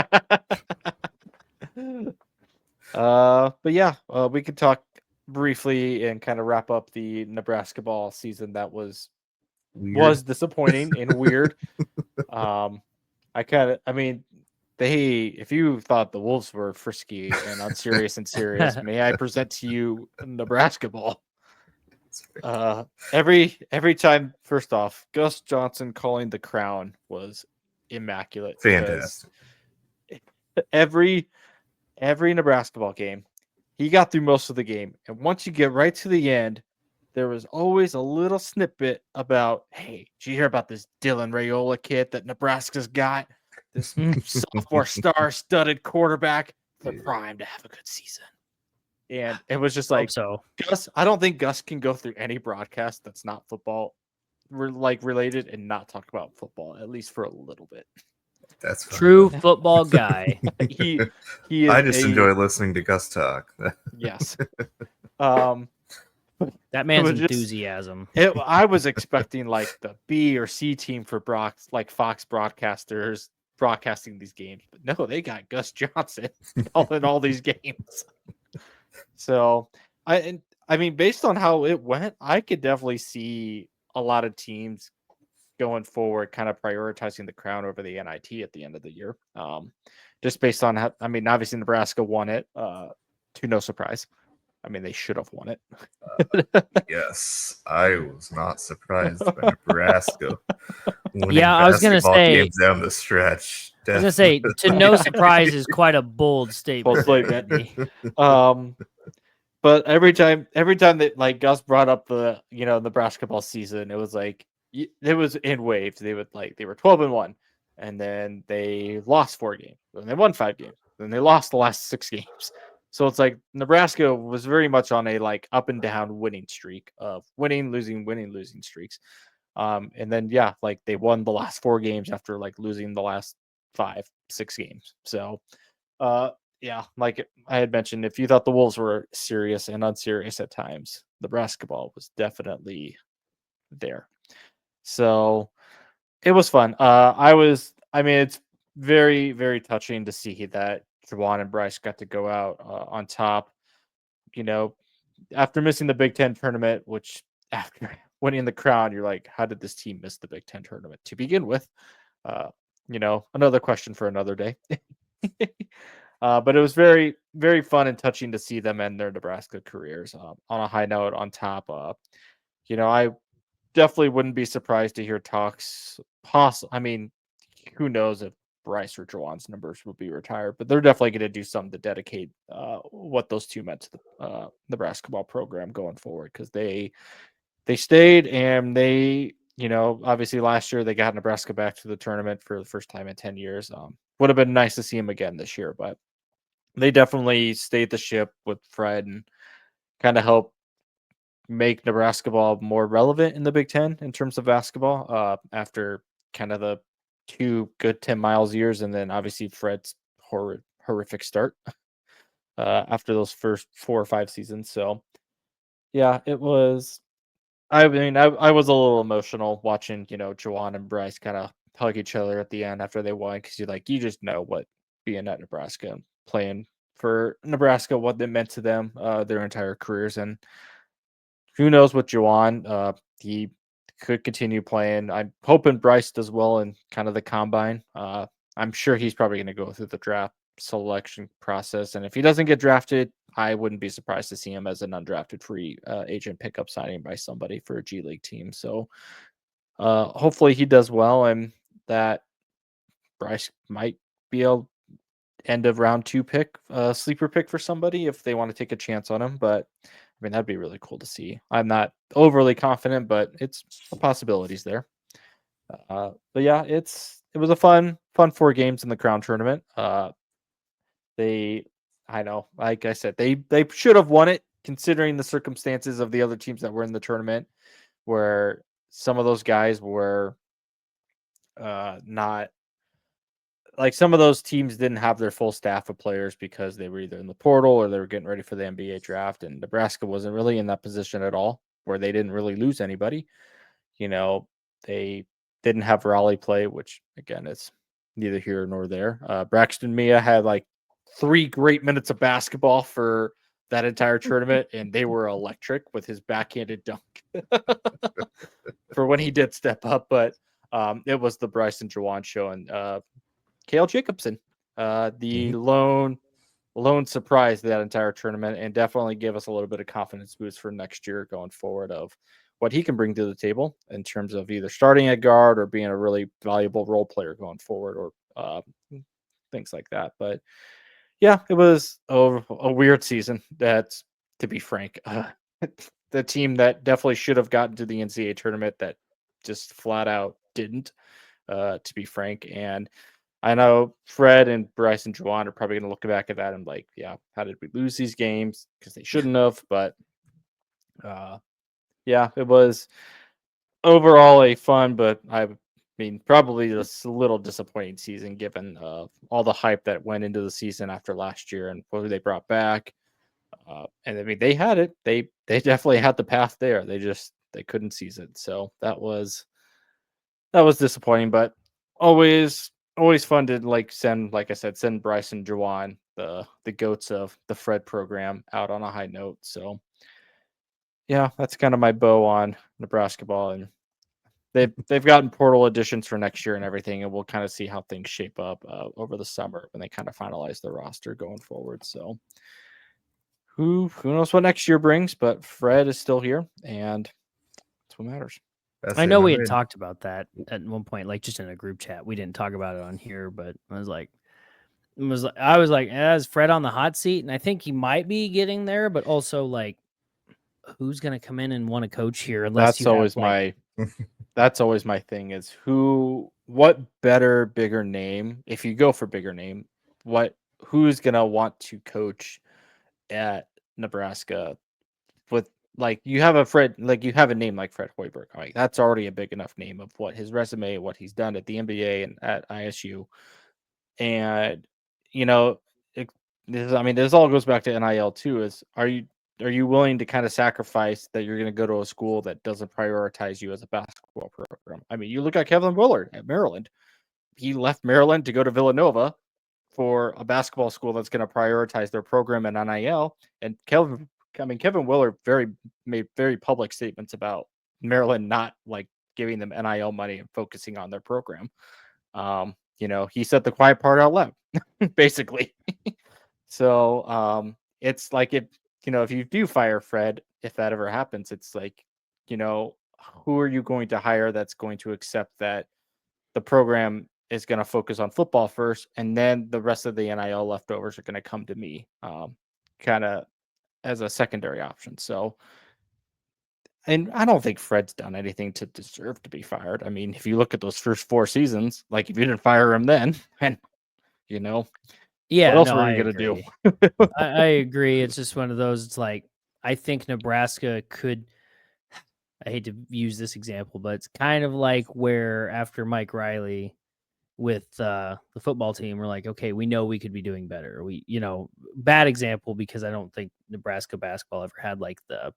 But yeah, we could talk briefly and kind of wrap up the Nebraska ball season that was disappointing and weird. If you thought the Wolves were frisky and unserious and serious, may I present to you Nebraska ball? Every time, first off, Gus Johnson calling the crown was immaculate. Fantastic. Every Nebraska ball game, he got through most of the game. And once you get right to the end, there was always a little snippet about, hey, did you hear about this Dylan Raiola kid that Nebraska's got? This sophomore star-studded quarterback. They're primed to have a good season. And it was just like, Gus, I don't think Gus can go through any broadcast that's not football related and not talk about football, at least for a little bit. That's fine. True football guy. he is I just enjoy listening to Gus talk. Yes. That man's enthusiasm. I was expecting like the B or C team for Fox broadcasters broadcasting these games, but no, they got Gus Johnson in all these games. So I mean, based on how it went, I could definitely see a lot of teams going forward kind of prioritizing the crown over the NIT at the end of the year. Just based on how, I mean, obviously Nebraska won it to no surprise. I mean, they should have won it. Yes, I was not surprised by Nebraska winning I was going to say games down the stretch. I was going to say, to no surprise is quite a bold statement. But every time that like Gus brought up the Nebraska ball season, it was like it was in waves. They were 12-1, and then they lost 4 games, then they won 5 games, then they lost the last 6 games. So it's like Nebraska was very much on a like up and down winning streak of winning, losing streaks. And then like they won the last 4 games after like losing the last 5-6 games. So like I had mentioned, if you thought the Wolves were serious and unserious at times, the basketball was definitely there. So it was fun. It's very, very touching to see that Juwan and Bryce got to go out on top. After missing the Big Ten tournament, which after winning the crown, you're like, how did this team miss the Big Ten tournament to begin with? Another question for another day. But it was very, very fun and touching to see them end their Nebraska careers on a high note on top. I definitely wouldn't be surprised to hear talks. Who knows if Bryce or Juwan's numbers will be retired, but they're definitely going to do something to dedicate what those two meant to the basketball program going forward, because they stayed and they, obviously last year they got Nebraska back to the tournament for the first time in 10 years. Would have been nice to see him again this year, but they definitely stayed the ship with Fred and kind of helped make Nebraska ball more relevant in the Big Ten in terms of basketball after kind of the 2 good Tim Miles years, and then obviously Fred's horrific start after those first 4 or 5 seasons. So yeah, it was. I mean, I was a little emotional watching Juwan and Bryce kind of hug each other at the end after they won, because you just know what being at Nebraska and playing for Nebraska, what it meant to them their entire careers. And who knows with Juwan, he could continue playing. I'm hoping Bryce does well in kind of the combine. I'm sure he's probably going to go through the draft selection process, and if he doesn't get drafted, I wouldn't be surprised to see him as an undrafted free agent pickup signing by somebody for a G League team. So hopefully he does well, and that Bryce might be a end of round 2 pick, sleeper pick for somebody if they want to take a chance on him. But I mean, that'd be really cool to see. I'm not overly confident, but it's the possibilities there. But yeah, it was a fun 4 games in the Crown tournament. I know, like I said, they should have won it considering the circumstances of the other teams that were in the tournament, where some of those guys were not like some of those teams didn't have their full staff of players because they were either in the portal or they were getting ready for the NBA draft, and Nebraska wasn't really in that position at all, where they didn't really lose anybody. They didn't have Raleigh play, which again is neither here nor there. Braxton Mia had like 3 great minutes of basketball for that entire tournament, and they were electric with his backhanded dunk for when he did step up. But it was the Bryson Jawan show, and Cale Jacobson, the lone surprise of that entire tournament, and definitely give us a little bit of confidence boost for next year going forward of what he can bring to the table in terms of either starting at guard or being a really valuable role player going forward, or things like that. But yeah, it was a weird season. That's, to be frank, the team that definitely should have gotten to the NCAA tournament that just flat out didn't, to be frank. And I know Fred and Bryce and Juwan are probably going to look back at that and like, yeah, how did we lose these games? Because they shouldn't have. But yeah, it was overall a fun, but I mean, probably just a little disappointing season given all the hype that went into the season after last year and what they brought back. And I mean, they had it. They definitely had the path there. They couldn't seize it. So that was disappointing, but always fun to send Bryce and Juwan, the goats of the Fred program, out on a high note. So yeah, that's kind of my bow on Nebraska ball, and they've gotten portal additions for next year and everything, and we'll kind of see how things shape up over the summer when they kind of finalize the roster going forward. So who knows what next year brings, but Fred is still here, and that's what matters. I know we had talked about that at one point, like just in a group chat. We didn't talk about it on here, but I was like, is Fred on the hot seat? And I think he might be getting there, but also like, who's going to come in and want to coach here? Unless that's always my thing is what better, bigger name? If you go for bigger name, who's going to want to coach at Nebraska with, like, you have a name like Fred Hoiberg. Like, that's already a big enough name of what his resume, what he's done at the NBA and at ISU. And, this all goes back to NIL too, is are you willing to kind of sacrifice that you're going to go to a school that doesn't prioritize you as a basketball program? I mean, you look at Kevin Willard at Maryland. He left Maryland to go to Villanova for a basketball school that's going to prioritize their program and NIL. And Kevin Willard made very public statements about Maryland not like giving them NIL money and focusing on their program. He said the quiet part out loud, basically. So it's like, if you do fire Fred, if that ever happens, it's like, who are you going to hire that's going to accept that the program is going to focus on football first, and then the rest of the NIL leftovers are going to come to me, kind of as a secondary option. So, and I don't think Fred's done anything to deserve to be fired. I mean, if you look at those first 4 seasons, like, if you didn't fire him then, and yeah, what else were you going to do? I agree. It's just one of those. It's like, I think Nebraska could. I hate to use this example, but it's kind of like where after Mike Riley with the football team, we're like, okay, we know we could be doing better. Bad example, because I don't think Nebraska basketball ever had like the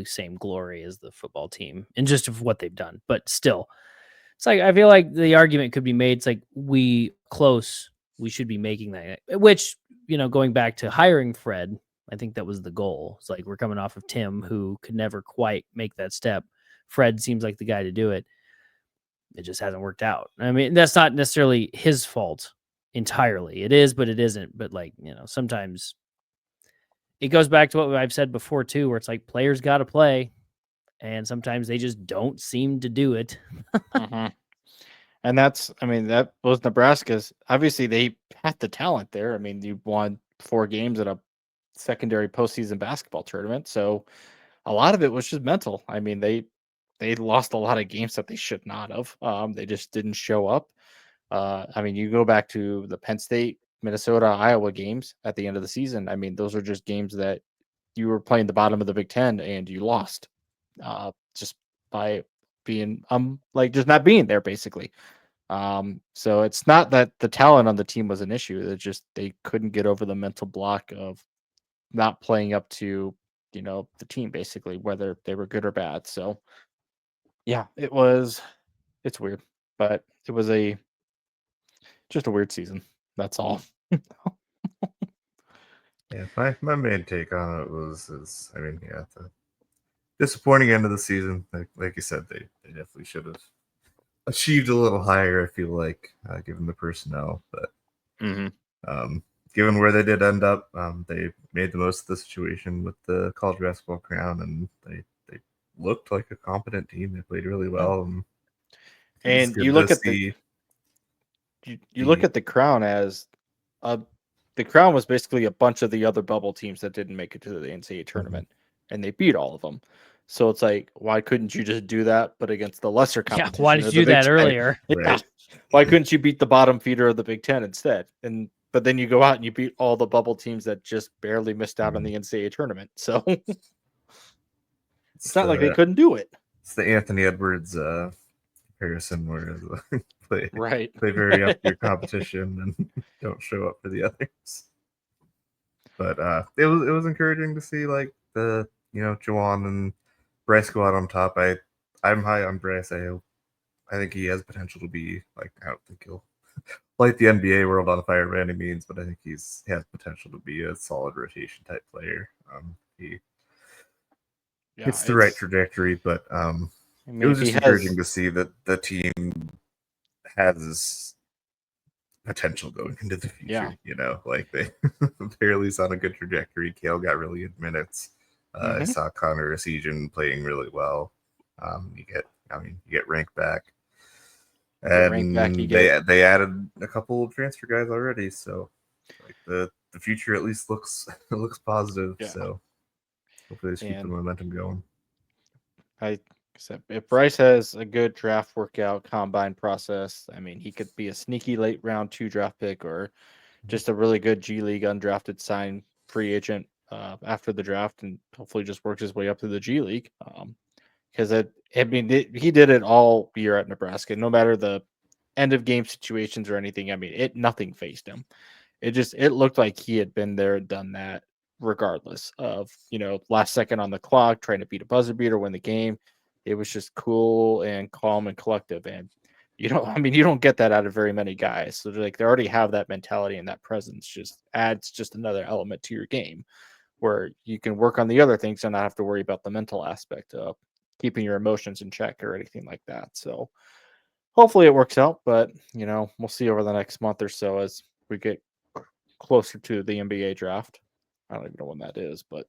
same glory as the football team and just of what they've done. But still, it's like, I feel like the argument could be made. It's like, we should be making that, which, going back to hiring Fred, I think that was the goal. It's like, we're coming off of Tim, who could never quite make that step. Fred seems like the guy to do it. It just hasn't worked out. I mean, that's not necessarily his fault entirely. It is, but it isn't. But sometimes it goes back to what I've said before too, where it's like, players got to play. and sometimes they just don't seem to do it. Mhm. And that's, I mean, that was Nebraska's. Obviously, they had the talent there. I mean, you won 4 games at a secondary postseason basketball tournament, so a lot of it was just mental. I mean, they lost a lot of games that they should not have. They just didn't show up. I mean, you go back to the Penn State, Minnesota, Iowa games at the end of the season. I mean, those are just games that you were playing the bottom of the Big Ten and you lost, just by being like just not being there basically. So it's not that the talent on the team was an issue. It's just they couldn't get over the mental block of not playing up to, the team basically, whether they were good or bad. So yeah, it's weird, but it was just a weird season. That's all. Yeah, my main take on it is I mean, yeah, the disappointing end of the season. Like you said, they definitely should have achieved a little higher, I feel like, given the personnel. But given where they did end up, they made the most of the situation with the college basketball crown, and they looked like a competent team. They played really well, and you look at the you look at the crown as the crown was basically a bunch of the other bubble teams that didn't make it to the NCAA tournament, and they beat all of them. So it's like, why couldn't you just do that, but against the lesser competition? Yeah, why did you do that earlier? Yeah. Right. Why couldn't you beat the bottom feeder of the Big Ten instead? But then you go out and you beat all the bubble teams that just barely missed out on the NCAA tournament. So it's not like they couldn't do it. It's the Anthony Edwards comparison, where play right, play very up your competition and don't show up for the others. But it was encouraging to see, like, the Juwan and Bryce go out on top. I'm high on Bryce. I think he has potential to be, like, I don't think he'll light the NBA world on fire by any means, but I think he has potential to be a solid rotation type player. It's the right trajectory, but it was just encouraging to see that the team has potential going into the future. Like they Fairley's on a good trajectory. Kale got really good minutes. I saw Connor Esigian playing really well. You get Rank back. And they added a couple of transfer guys already, so like the future at least looks positive. Yeah. So hopefully they keep the momentum going. If Bryce has a good draft workout combine process, I mean, he could be a sneaky late round 2 draft pick or just a really good G League undrafted sign free agent after the draft, and hopefully just works his way up to the G League. Because he did it all year at Nebraska, no matter the end of game situations or anything. I mean, nothing faced him. It looked like he had been there and done that, regardless of last second on the clock, trying to beat a buzzer beater, win the game. It was just cool and calm and collective, and you don't get that out of very many guys. So they already have that mentality, and that presence just adds just another element to your game, where you can work on the other things and not have to worry about the mental aspect of keeping your emotions in check or anything like that. So hopefully it works out, but we'll see over the next month or so as we get closer to the NBA draft. I don't even know when that is, but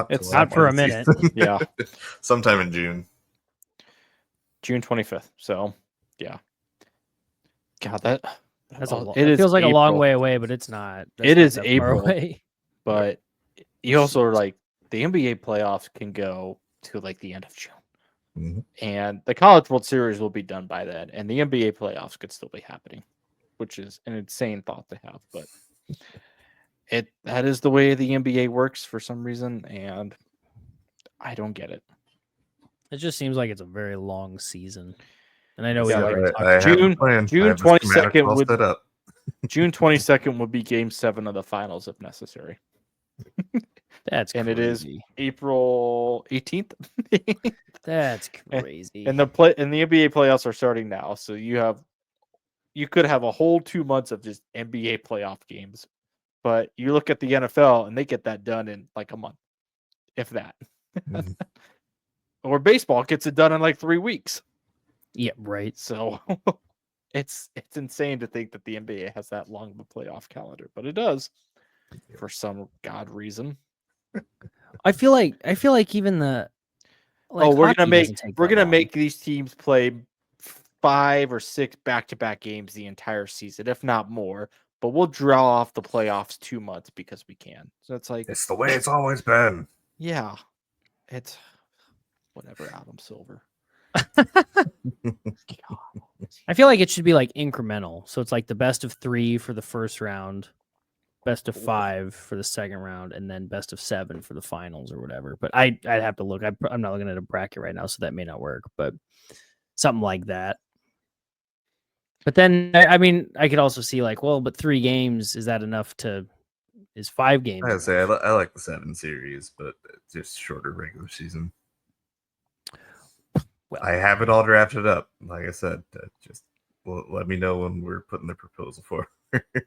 it's not for a minute. Yeah, sometime in June 25th. So yeah, God, it feels like April. A long way away, but it's not. It is April, but you also are like the NBA playoffs can go to like the end of June, and the College World Series will be done by then, and the NBA playoffs could still be happening, which is an insane thought to have, but that is the way the NBA works for some reason, and I don't get it. It just seems like it's a very long season, and I know June 22nd would June 22nd would be Game 7 of the finals if necessary. That's and crazy. It is April 18th. That's crazy. And the NBA playoffs are starting now, so you could have a whole 2 months of just NBA playoff games. But you look at the NFL and they get that done in like a month, if that. Or baseball gets it done in like 3 weeks. Yeah, right. So it's insane to think that the NBA has that long of a playoff calendar, but it does for some god reason. I feel like even the we're gonna hockey make doesn't take that long. these teams play 5 or 6 back-to-back games the entire season, if not more. But we'll draw off the playoffs 2 months because we can. So it's like It's the way it's always been. yeah, it's whatever. Adam Silver. I feel like it should be like incremental. So it's like the best of 3 for the first round, best of 5 for the second round, and then best of 7 for the finals or whatever. But I'd have to look. I'm not looking at a bracket right now, so that may not work. But something like that. But then, I mean, I could also see like, well, but 3 games, is that enough to? Is 5 games? I say I like the 7 series, but it's just shorter regular season. Well, I have it all drafted up. Like I said, just let me know when we're putting the proposal for.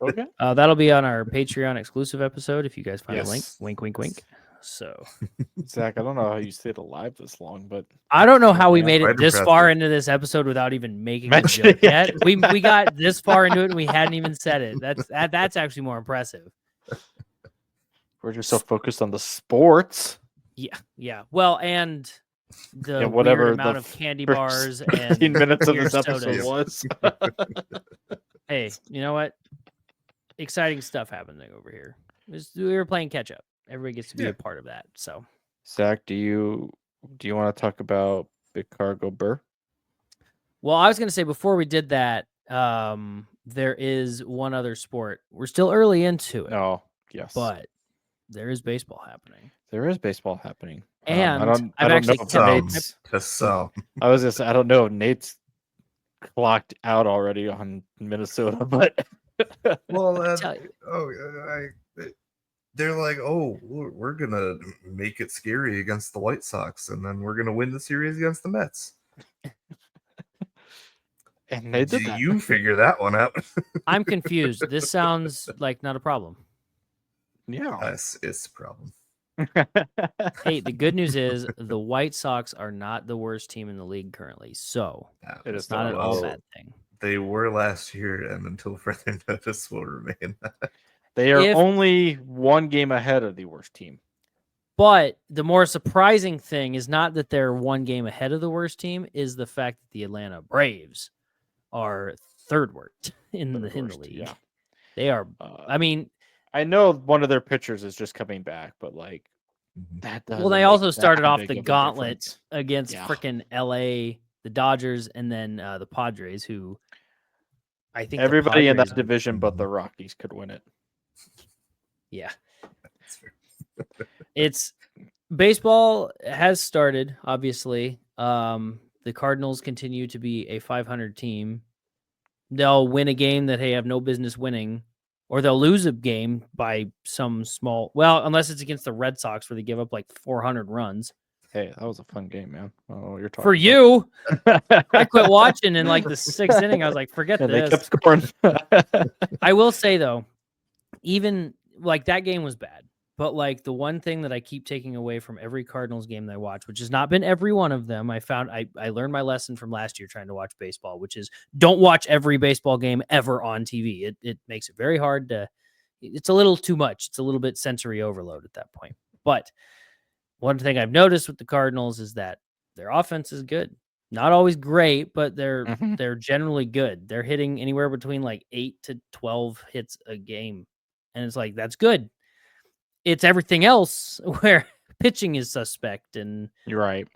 Okay. That'll be on our Patreon exclusive episode if you guys find a link. Yes. Wink, wink, wink. So, Zach, I don't know how you stayed alive this long, but I don't know how we Yeah, made it quite this far impressive. into this episode without even making a Mention joke it. yet. We got this far into it and we hadn't even said it. That's actually more impressive. we're just so focused on the sports. Yeah. Well, and the whatever weird amount the of candy first bars 15 and minutes of weird this episode sodas. was. Hey, you know what? Exciting stuff happening over here. We were playing catch up. Everybody gets to be a part of that. So, Zach, do you want to talk about Big Cargo Burr? well, I was going to say before we did that, there is one other sport. We're still early into it, Oh, yes. but there is baseball happening. There is baseball happening. And I don't I've know actually if kept Nate's. Just some. I was just. I don't know. Nate's clocked out already on Minnesota, but Well, tell you. they're like, oh, we're gonna make it scary against the White Sox, and then we're gonna win the series against the Mets. and they did that. You figure that one out. I'm confused. This sounds like not a problem. Yeah. It's a problem. Hey, the good news is the White Sox are not the worst team in the league currently. So It it's is not not at all a well. bad thing. They were last year, and until further notice will remain. They are If- only 1 game ahead of the worst team. But the more surprising thing is not that they're 1 game ahead of the worst team, is the fact that the Atlanta Braves are 3rd worst in the league. Yeah. They are. I mean, I know one of their pitchers is just coming back, but like that doesn't. well, they make also started that off big the of a gauntlet difference. against Yeah. frickin' LA, the Dodgers, and then the Padres, who I think the Everybody in that Padres- division but the Rockies could win it. Yeah. That's fair. It's baseball has started, obviously. The Cardinals continue to be a 500 team. They'll win a game that they have no business winning, or they'll lose a game by some small, well, unless it's against the Red Sox where they give up like 400 runs. Hey, that was a fun game, man. I don't know what you're talking For about. you, I quit watching in like the 6th inning. I was like, forget And they this. kept scoring. I will say though, even like that game was bad, but like the one thing that I keep taking away from every Cardinals game that I watch, which has not been every one of them, I learned my lesson from last year trying to watch baseball, which is don't watch every baseball game ever on TV. It makes it very hard to. It's a little too much. It's a little bit sensory overload at that point. But one thing I've noticed with the Cardinals is that their offense is good. Not always great, but they're generally good. They're hitting anywhere between like 8 to 12 hits a game. And it's like, that's good. It's everything else where pitching is suspect. And You're right.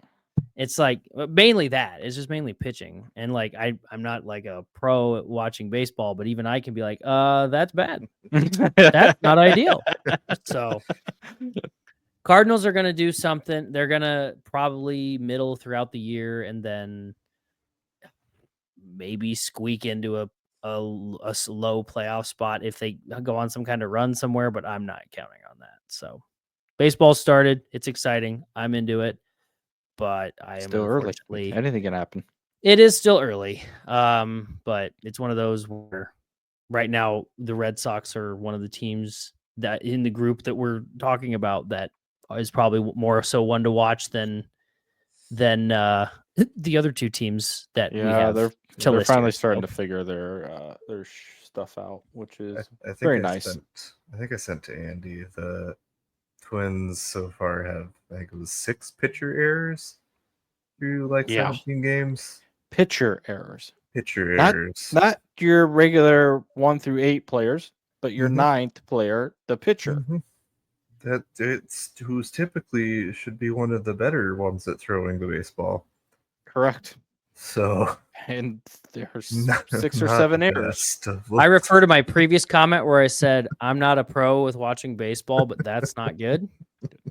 it's like mainly that. It's just mainly pitching. And like I'm not like a pro at watching baseball, but even I can be like, that's bad. That's not ideal. So Cardinals are going to do something. They're going to probably middle throughout the year and then maybe squeak into a slow playoff spot if they go on some kind of run somewhere, but I'm not counting on that. So baseball started. It's exciting. I'm into it, but I am Still early. unfortunately. Anything can happen. It is still early. But it's one of those where right now the Red Sox are one of the teams that in the group that we're talking about that is probably more so one to watch than the other 2 teams that we have. They're list finally here, starting so. to figure their stuff out, which is I think very I nice. I think I sent to Andy the Twins so far have, I think it was 6 pitcher errors through like Yeah. 17 games. Pitcher errors. Pitcher Not- errors. Not your regular 1 through 8 players, but your Mhm. 9th player, the pitcher. Mhm. That it's who's typically should be one of the better ones at throwing the baseball. Correct. So And there's not, 6 or not 7 the errors. best of I looks. refer to my previous comment where I said I'm not a pro with watching baseball, but that's not good.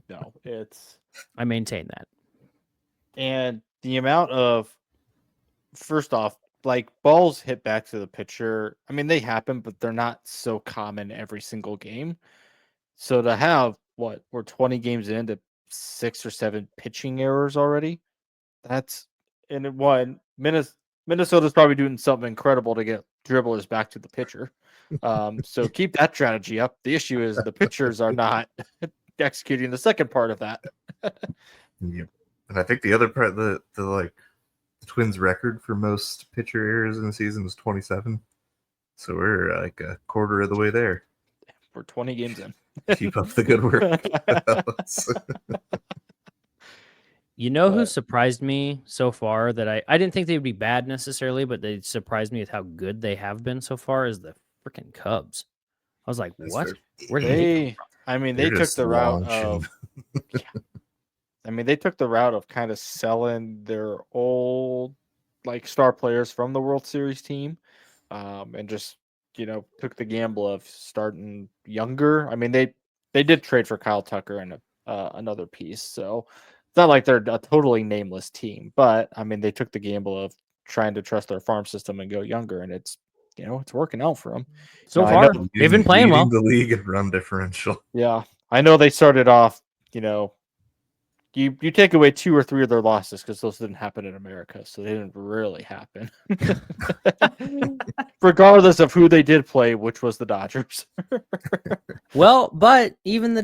No, it's I maintain that. and the amount of first off, like balls hit back to the pitcher. I mean, they happen, but they're not so common every single game. So to have what we're 20 games into 6 or 7 pitching errors already, that's and it one Minnesota's probably doing something incredible to get dribblers back to the pitcher. So keep that strategy up. The issue is the pitchers are not executing the second part of that. Yep. And I think the other part, the like the Twins' record for most pitcher errors in the season was 27. So we're like a quarter of the way there. We're 20 games in. Keep up the good work. You know who But- surprised me so far that I didn't think they would be bad necessarily, but they surprised me with how good they have been so far is the freaking Cubs. I was like, That's what? fair. Where did they come from? I mean, They're they took just the route launching. of I mean, they took the route of kind of selling their old like star players from the World Series team, and just took the gamble of starting younger. I mean, they did trade for Kyle Tucker and another piece, so it's not like they're a totally nameless team. But I mean, they took the gamble of trying to trust their farm system and go younger, and it's working out for them. So No, I far, know- they've been playing well. Leading the league in run differential. Yeah, I know they started off. You take away 2 or 3 of their losses because those didn't happen in America, so they didn't really happen. Regardless of who they did play, which was the Dodgers. Well, but even the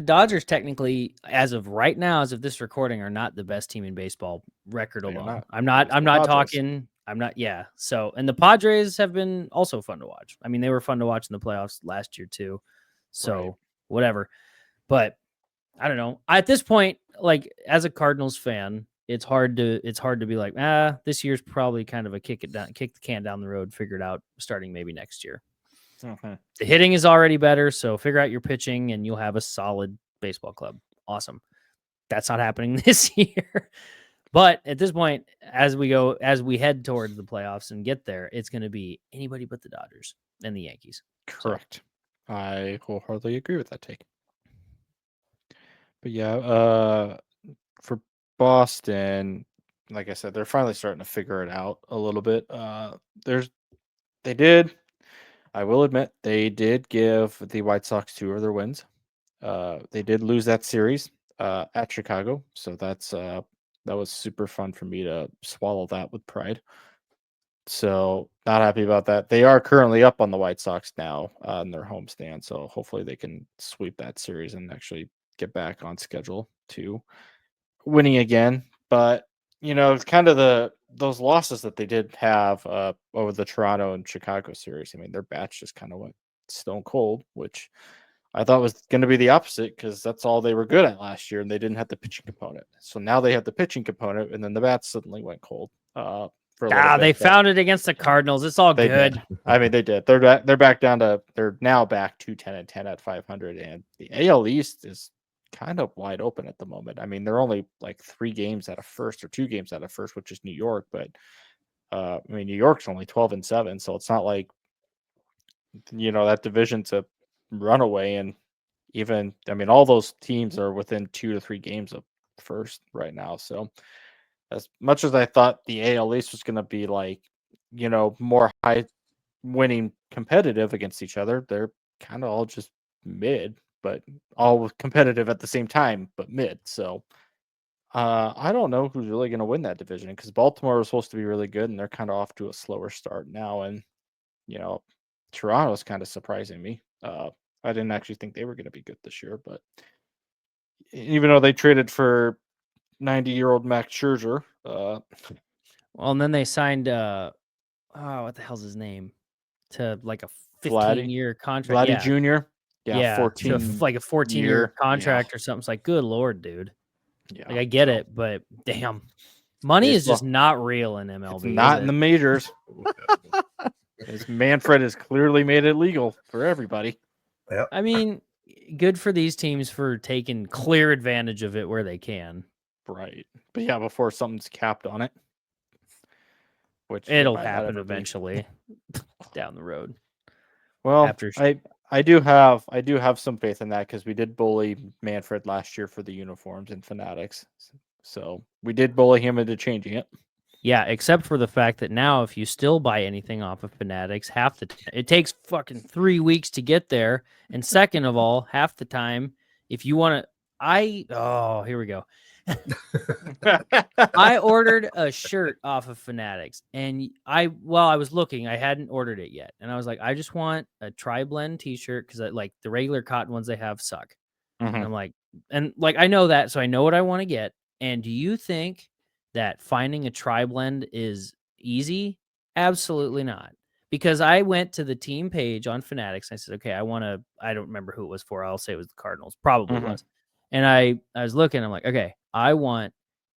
Dodgers technically, as of right now, as of this recording, are not the best team in baseball record They are alone. not. I'm not It's the Padres. talking. I'm not. Yeah. So, and the Padres have been also fun to watch. I mean, they were fun to watch in the playoffs last year too. So Right. whatever. But I don't know. At this point, like as a Cardinals fan, it's hard to be like, this year's probably kind of a kick the can down the road, figure it out starting maybe next year. Mhm. The hitting is already better, so figure out your pitching and you'll have a solid baseball club. Awesome. That's not happening this year. But at this point, as we head towards the playoffs and get there, it's going to be anybody but the Dodgers and the Yankees. Correct. I wholeheartedly agree with that take. But yeah, for Boston, like I said, they're finally starting to figure it out a little bit. They did. I will admit they did give the White Sox 2 of their wins. They did lose that series at Chicago, so that was super fun for me to swallow that with pride. So not happy about that. They are currently up on the White Sox now in their homestand, so hopefully they can sweep that series and actually get back on schedule to winning again. But it's kind of those losses that they did have over the Toronto and Chicago series. I mean, their batch just kind of went stone cold, which I thought was going to be the opposite because that's all they were good at last year, and they didn't have the pitching component. So now they have the pitching component, and then the bats suddenly went cold. For a little bit, They but found it against the Cardinals. It's all they good. did. I mean, they did. They're back down to. They're now back to 10-10 at 500, and the AL East is kind of wide open at the moment. I mean, they're only like 3 games out of first or 2 games out of first, which is New York. But I mean, New York's only 12-7, so it's not like that division's a runaway. And even I mean, all those teams are within 2 to 3 games of first right now. So as much as I thought the AL East was going to be like, more high winning competitive against each other, they're kind of all just mid, but all competitive at the same time, but mid. So I don't know who's really going to win that division because Baltimore was supposed to be really good and they're kind of off to a slower start now. And, Toronto's kind of surprising me. I didn't actually think they were going to be good this year, but even though they traded for 90-year-old Max Scherzer. Well, and then they signed what the hell's his name? To like a 15-year contract. Vladdy Jr. Yeah, 14 like a 14-year year, contract or something. It's like, good Lord, dude. Yeah, Like, I get it, but damn. Money is just not real in MLB. It's not in the majors. Manfred has clearly made it legal for everybody. Yep. I mean, good for these teams for taking clear advantage of it where they can. Right. But yeah, before something's capped on it. Which it'll happen eventually down the road. Well, after I do have some faith in that because we did bully Manfred last year for the uniforms and Fanatics. So we did bully him into changing it. Yeah, except for the fact that now if you still buy anything off of Fanatics, it takes fucking 3 weeks to get there. And second of all, half the time, if you want to, here we go. I ordered a shirt off of Fanatics, and I was looking, I hadn't ordered it yet, and I was like, I just want a tri-blend T-shirt because like the regular cotton ones they have suck. Mm-hmm. And I'm like, I know that, so I know what I want to get. And do you think that finding a tri-blend is easy? Absolutely not. Because I went to the team page on Fanatics and I said, okay, I don't remember who it was for. I'll say it was the Cardinals. Probably was. And I was looking, I'm like, okay, I want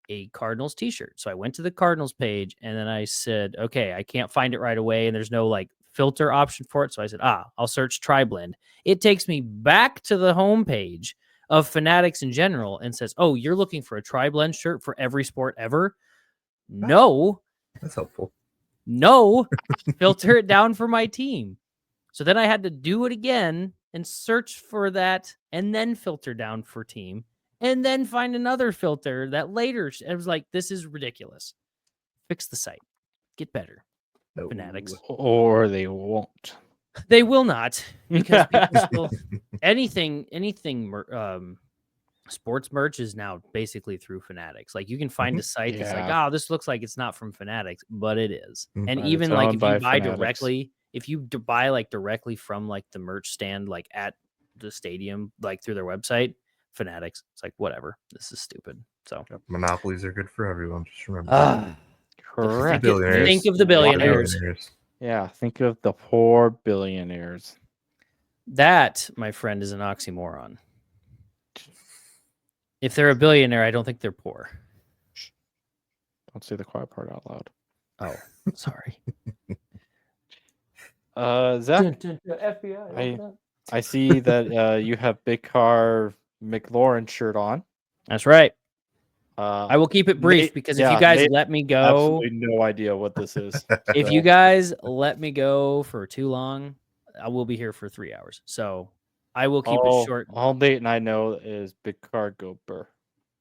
a Cardinals t-shirt. So I went to the Cardinals page and then I said, okay, I can't find it right away. And there's no like filter option for it. So I said, I'll search tri-blend. It takes me back to the homepage of Fanatics in general and says, oh, you're looking for a tri-blend shirt for every sport ever? No. That's helpful. No. Filter it down for my team. So then I had to do it again and search for that and then filter down for team and then find another filter that later. I was like, this is ridiculous. Fix the site. Get better. No. Fanatics. Or they won't. They will not, because people anything sports merch is now basically through Fanatics. Like you can find a site that's like, this looks like it's not from Fanatics, but it is. And even like if you buy Fanatics. directly, if you buy like directly from like the merch stand, like at the stadium, like through their website, Fanatics, it's like, whatever, this is stupid. So monopolies are good for everyone. Just remember. Correct. Think of the billionaires. Yeah, think of the poor billionaires. That, my friend, is an oxymoron. If they're a billionaire, I don't think they're poor. Don't say the quiet part out loud. Oh, sorry. Zach, FBI. I see that you have Big Car McLaurin shirt on. That's right. I will keep it brief because if you guys let me go, absolutely no idea what this is. If you guys let me go for too long, I will be here for 3 hours. So I will keep it short. All Nate and I know is Big Car Go Burr.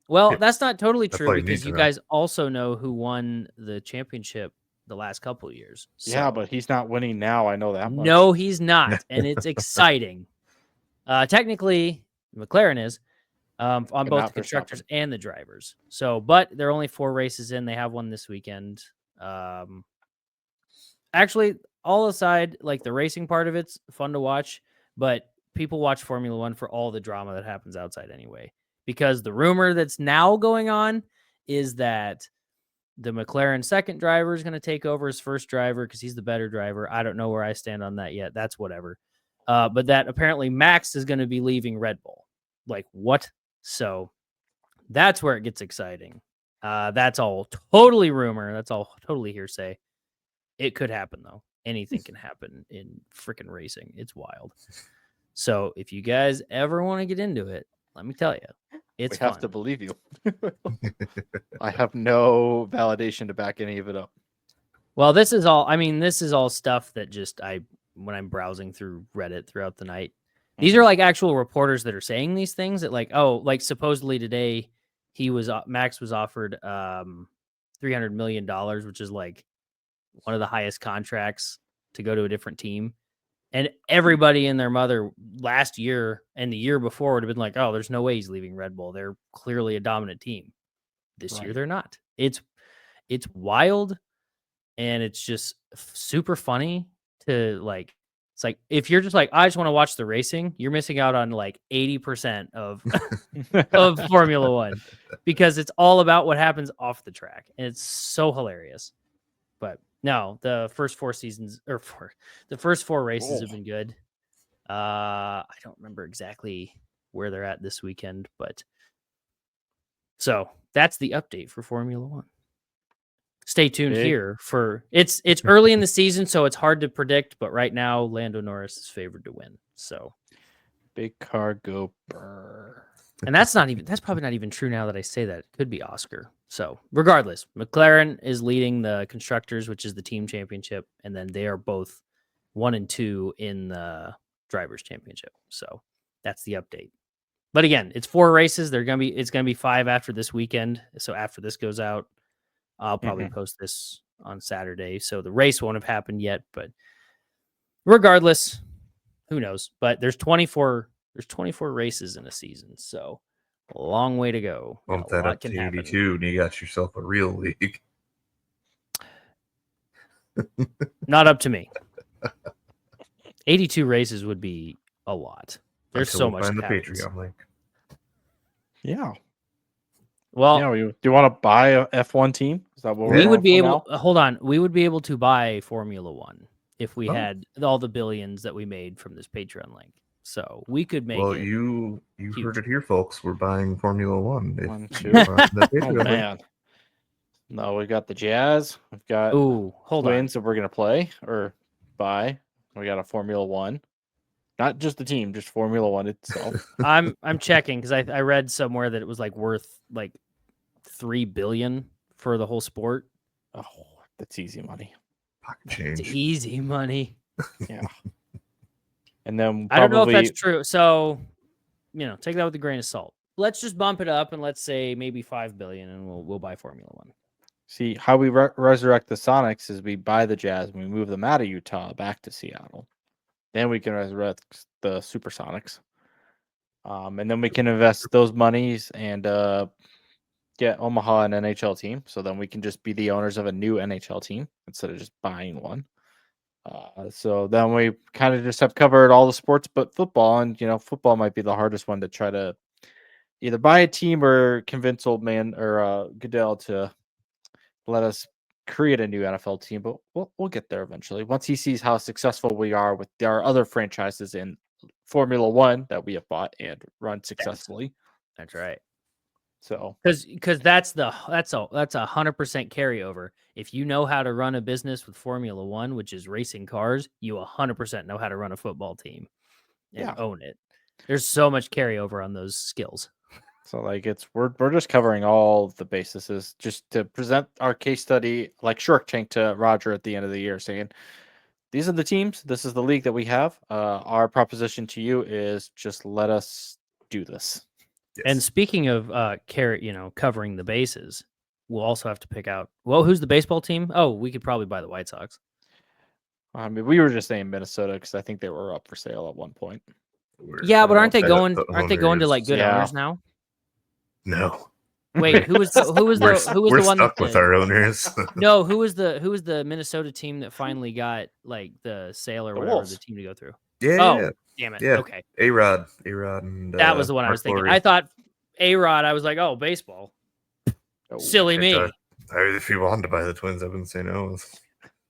Well, that's not totally true because you guys also know who won the championship the last couple of years. So. Yeah, but he's not winning now. I know that much. No, he's not. And it's exciting. Technically, McLaren is. On both the constructors and the drivers. So, but they're only 4 races in. They have one this weekend. Actually, all aside, like the racing part of it's fun to watch, but people watch Formula One for all the drama that happens outside anyway. Because the rumor that's now going on is that the McLaren second driver is going to take over as first driver because he's the better driver. I don't know where I stand on that yet. That's whatever. But that apparently Max is going to be leaving Red Bull. Like, what? So that's where it gets exciting. That's all totally rumor. That's all totally hearsay. It could happen, though. Anything can happen in freaking racing. It's wild. So if you guys ever want to get into it, let me tell you, it's fun. We have to believe you. I have no validation to back any of it up. Well, this is all stuff that just when I'm browsing through Reddit throughout the night, these are like actual reporters that are saying these things that like, supposedly today Max was offered $300 million, which is like one of the highest contracts to go to a different team. And everybody and their mother last year and the year before would have been like, oh, there's no way he's leaving Red Bull. They're clearly a dominant team. This year, they're not. It's wild. And it's just super funny to like, it's like, if you're just like, I just want to watch the racing, you're missing out on like 80% of Formula One because it's all about what happens off the track. And it's so hilarious. But no, the first 4 races have been good. I don't remember exactly where they're at this weekend, but so that's the update for Formula One. Stay tuned here for it's early in the season, so it's hard to predict. But right now, Lando Norris is favored to win. So big car go burr. And that's probably not even true now that I say that. It could be Oscar. So regardless, McLaren is leading the constructors, which is the team championship, and then they are both 1 and 2 in the drivers championship. So that's the update. But again, it's 4 races. It's gonna be 5 after this weekend. So after this goes out, I'll probably post this on Saturday. So the race won't have happened yet, but regardless, who knows? But there's 24 races in a season, so a long way to go. Bump that up to 82, and you got yourself a real league. Not up to me. 82 races would be a lot. There's so much. Find the Patreon link. Yeah. Well, yeah. Do you want to buy a F1 team? Is that what we would be able? Hold on. We would be able to buy Formula One if we had all the billions that we made from this Patreon link. So we could make. Well, you heard it here, folks. We're buying Formula One. Oh man. No, we got the Jazz. We've got Twins that we're gonna play or buy. We got a Formula One. Not just the team, just Formula One itself. I'm checking because I read somewhere that it was like worth like $3 billion for the whole sport. Oh, that's easy money. Pocket change. It's easy money. Yeah. And then I don't know if that's true. So, take that with a grain of salt. Let's just bump it up and let's say maybe $5 billion, and we'll buy Formula One. See, how we resurrect the Sonics is we buy the Jazz and we move them out of Utah back to Seattle. Then we can resurrect the Supersonics. And then we can invest those monies and get Omaha an NHL team. So then we can just be the owners of a new NHL team instead of just buying one. So then we kind of just have covered all the sports but football. And, football might be the hardest one to try to either buy a team or convince old man or Goodell to let us create a new NFL team, but we'll get there eventually. Once he sees how successful we are with our other franchises in Formula One that we have bought and run successfully. That's right. So because that's a 100% carryover. If you know how to run a business with Formula One, which is racing cars, you 100% know how to run a football team and own it. There's so much carryover on those skills. So we're just covering all the bases just to present our case study like Shark Tank to Roger at the end of the year saying, these are the teams, this is the league that we have. Our proposition to you is just let us do this. Yes. And speaking of covering the bases, we'll also have to pick out, who's the baseball team? Oh, we could probably buy the White Sox. I mean, we were just saying Minnesota because I think they were up for sale at one point. Yeah, but aren't they going to like good owners now? No. Wait, who was the one stuck with our owners? No, who was the Minnesota team that finally got like the sale or whatever Wolves. the team to go through? Yeah. Damn it. Yeah. Okay. A-Rod and that was the one I was thinking. I thought A-Rod, I was like, oh, baseball. Silly me. If you wanted to buy the Twins, I wouldn't say no.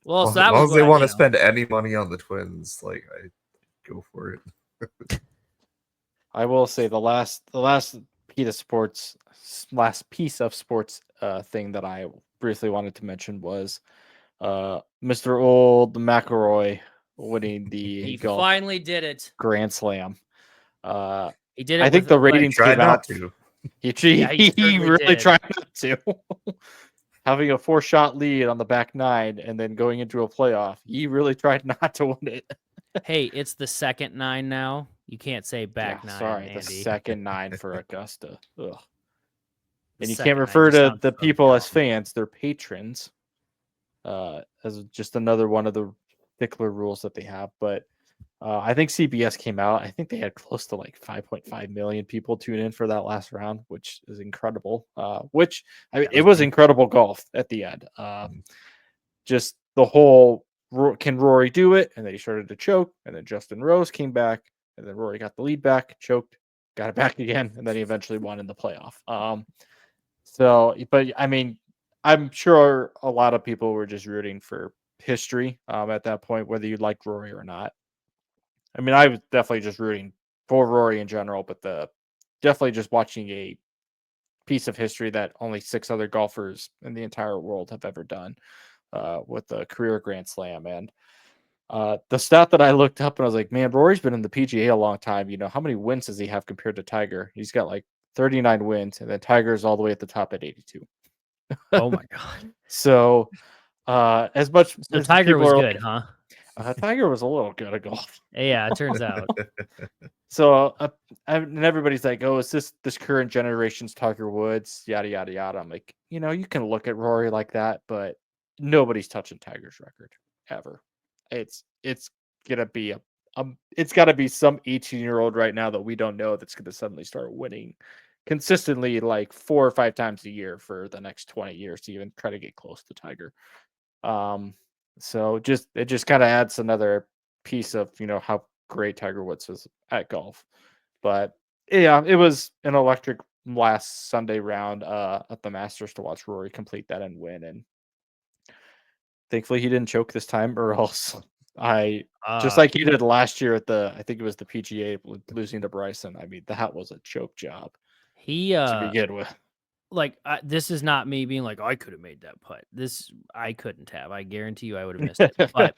Well, as long as they want to spend any money on the Twins, I go for it. I will say the last piece of sports thing that I briefly wanted to mention was Mr. Old McElroy winning the he finally did it. Grand Slam. He did it. I think the ratings came out. He really tried not to. Having a 4-shot lead on the back 9 and then going into a playoff, he really tried not to win it. Hey, it's the second 9 now. You can't say back 9. Sorry, Andy. the second 9 for Augusta. Ugh. And you can't refer to the people as fans; they're patrons. As just another one of the particular rules that they have. But I think CBS came out. I think they had close to 5.5 million people tune in for that last round, which is incredible. It was incredible golf at the end. Just the whole, can Rory do it? And then he started to choke, and then Justin Rose came back, and then Rory got the lead back, choked, got it back again, and then he eventually won in the playoff. But I mean, I'm sure a lot of people were just rooting for history at that point, whether you liked Rory or not. I mean, I was definitely just rooting for Rory in general, but definitely just watching a piece of history that only 6 other golfers in the entire world have ever done with a career Grand Slam. And the stat that I looked up and I was like, man, Rory's been in the PGA a long time. How many wins does he have compared to Tiger? He's got like 39 wins, and then Tiger's all the way at the top at 82. Oh my god! So as much So as Tiger was people are good, like, huh? Tiger was a little good at golf. Yeah, it turns out. So and everybody's like, oh, is this current generation's Tiger Woods? Yada yada yada. I'm like, you can look at Rory like that, but nobody's touching Tiger's record ever. It's gonna be it's got to be some 18-year-old right now that we don't know that's gonna suddenly start winning consistently like 4 or 5 times a year for the next 20 years to even try to get close to Tiger. So it just kind of adds another piece of how great Tiger Woods is at golf. But yeah, it was an electric last Sunday round at the Masters to watch Rory complete that and win. And thankfully he didn't choke this time, or else just like he did last year at I think it was the PGA losing to Bryson. I mean, that was a choke job. He to begin with. Like this is not me being like, oh, I could have made that putt. This I couldn't have. I guarantee you I would have missed it. But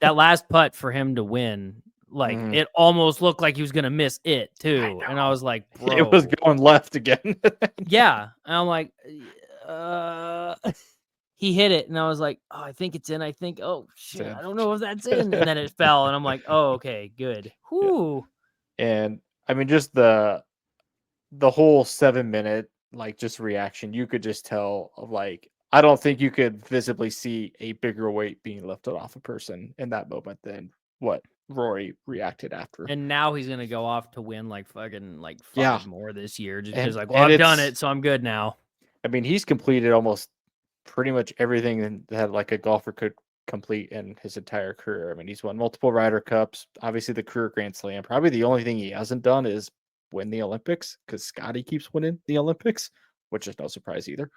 that last putt for him to win, like it almost looked like he was gonna miss it too. And I was like, bro. It was going left again. Yeah. And I'm like, he hit it, and I was like, oh, I think it's in. I think, oh shit, I don't know if that's in. And then it fell, and I'm like, oh, okay, good. Whoo. Yeah. And I mean, just the whole 7-minute like just reaction, you could just tell of like, I don't think you could visibly see a bigger weight being lifted off a person in that moment than what Rory reacted after. And now he's gonna go off to win like fucking like 5 more this year, just because like, and I've done it, so I'm good now. I mean, he's completed almost pretty much everything that like a golfer could complete in his entire career. I mean, he's won multiple Ryder Cups, obviously the career Grand Slam. Probably the only thing he hasn't done is win the Olympics, because Scotty keeps winning the Olympics, which is no surprise either.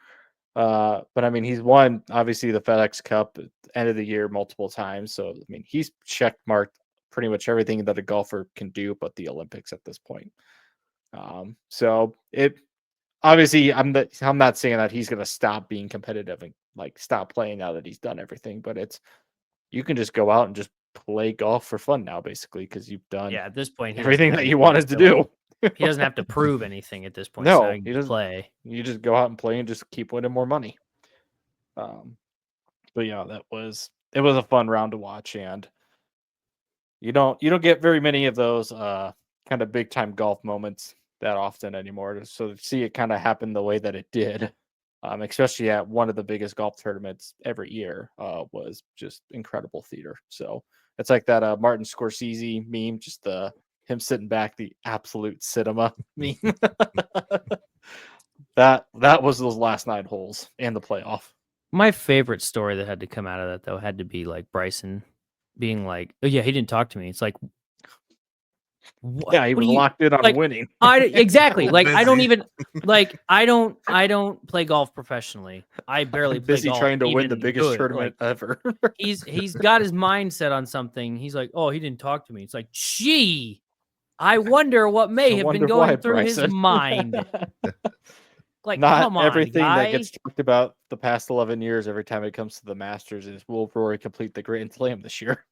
But I mean, he's won obviously the FedEx Cup at the end of the year multiple times. So I mean, he's check marked pretty much everything that a golfer can do but the Olympics at this point. So it obviously, I'm not saying that he's going to stop being competitive and like stop playing now that he's done everything, but you can just go out and just play golf for fun now, basically, because you've done at this point everything that you wanted to do. He doesn't have to prove anything at this point. No, so he doesn't play. You just go out and play and just keep winning more money. But yeah, it was a fun round to watch, and you don't get very many of those kind of big time golf moments that often anymore. So to see it kind of happen the way that it did, especially at one of the biggest golf tournaments every year, was just incredible theater. So it's like that Martin Scorsese meme, just him sitting back, the absolute cinema meme. that was those last 9 holes and the playoff. My favorite story that had to come out of that, though, had to be like Bryson being like, oh yeah, he didn't talk to me. It's like, what? Yeah, he was locked in on winning. Exactly. Like I don't even I don't play golf professionally. I barely play busy golf, trying to win the biggest tournament ever. he's got his mind set on something. He's like, oh, he didn't talk to me. It's like, gee, I wonder what may have been going through his mind. Like, not come on, everything guy. that gets talked about the past 11 years every time it comes to the Masters is, will Rory complete the Grand Slam this year?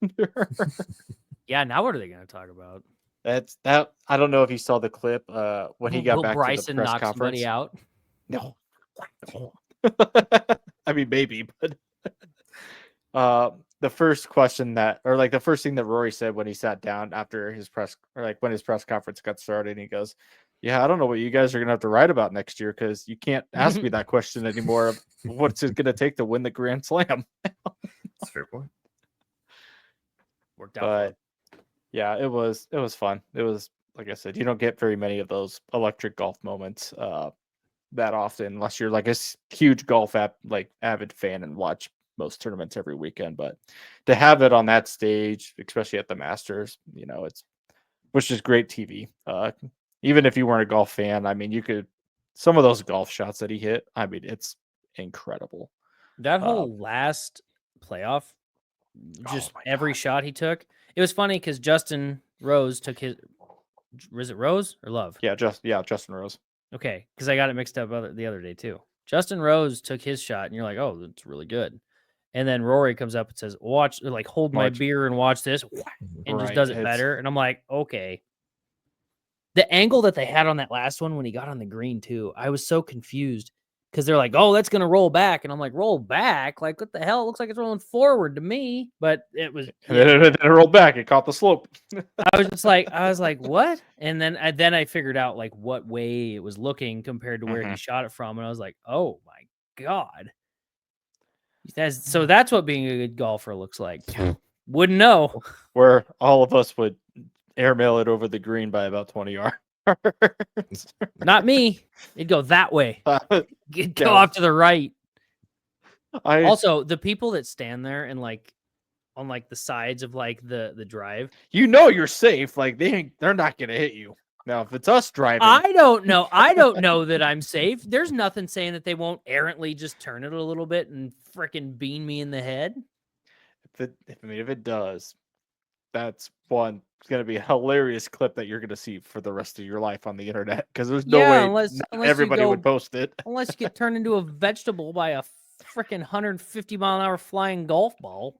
Yeah, now what are they going to talk about? That I don't know if you saw the clip when he got back Bryson to the press knock conference. Somebody out? No. I mean, maybe, but the first question the first thing that Rory said when he sat down after his when his press conference got started, he goes, yeah, I don't know what you guys are going to have to write about next year, because you can't ask me that question anymore. What's it going to take to win the Grand Slam? That's a fair point. Worked out. But yeah, it was fun. It was, like I said, you don't get very many of those electric golf moments that often, unless you're like a huge golf avid fan and watch most tournaments every weekend. But to have it on that stage, especially at the Masters, which is great TV. Even if you weren't a golf fan, I mean, some of those golf shots that he hit, I mean, it's incredible. That whole last playoff, just every shot he took. It was funny because Justin Rose took his. Was it Rose or Love? Justin Rose. Okay, because I got it mixed up the other day too. Justin Rose took his shot, and you're like, oh, that's really good. And then Rory comes up and says, watch, like, hold my beer and watch this, and just does it better. And I'm like, okay. The angle that they had on that last one when he got on the green too, I was so confused because they're like, oh, that's going to roll back. And I'm like, roll back? Like, what the hell? It looks like it's rolling forward to me. But it was. And then it rolled back. It caught the slope. I was like, what? And then I figured out like what way it was looking compared to where he shot it from. And I was like, oh my God. So that's what being a good golfer looks like. Wouldn't know. Where all of us would airmail it over the green by about 20 yards. Not me. It'd go that way. It'd go off to the right. Also, the people that stand there and like on like the sides of like the drive, you're safe. Like they're not gonna hit you. Now, if it's us driving, I don't know. I don't know that I'm safe. There's nothing saying that they won't errantly just turn it a little bit and freaking bean me in the head. If it does, that's one. It's going to be a hilarious clip that you're going to see for the rest of your life on the internet because there's no way unless everybody would post it. Unless you get turned into a vegetable by a freaking 150-mile-an-hour flying golf ball.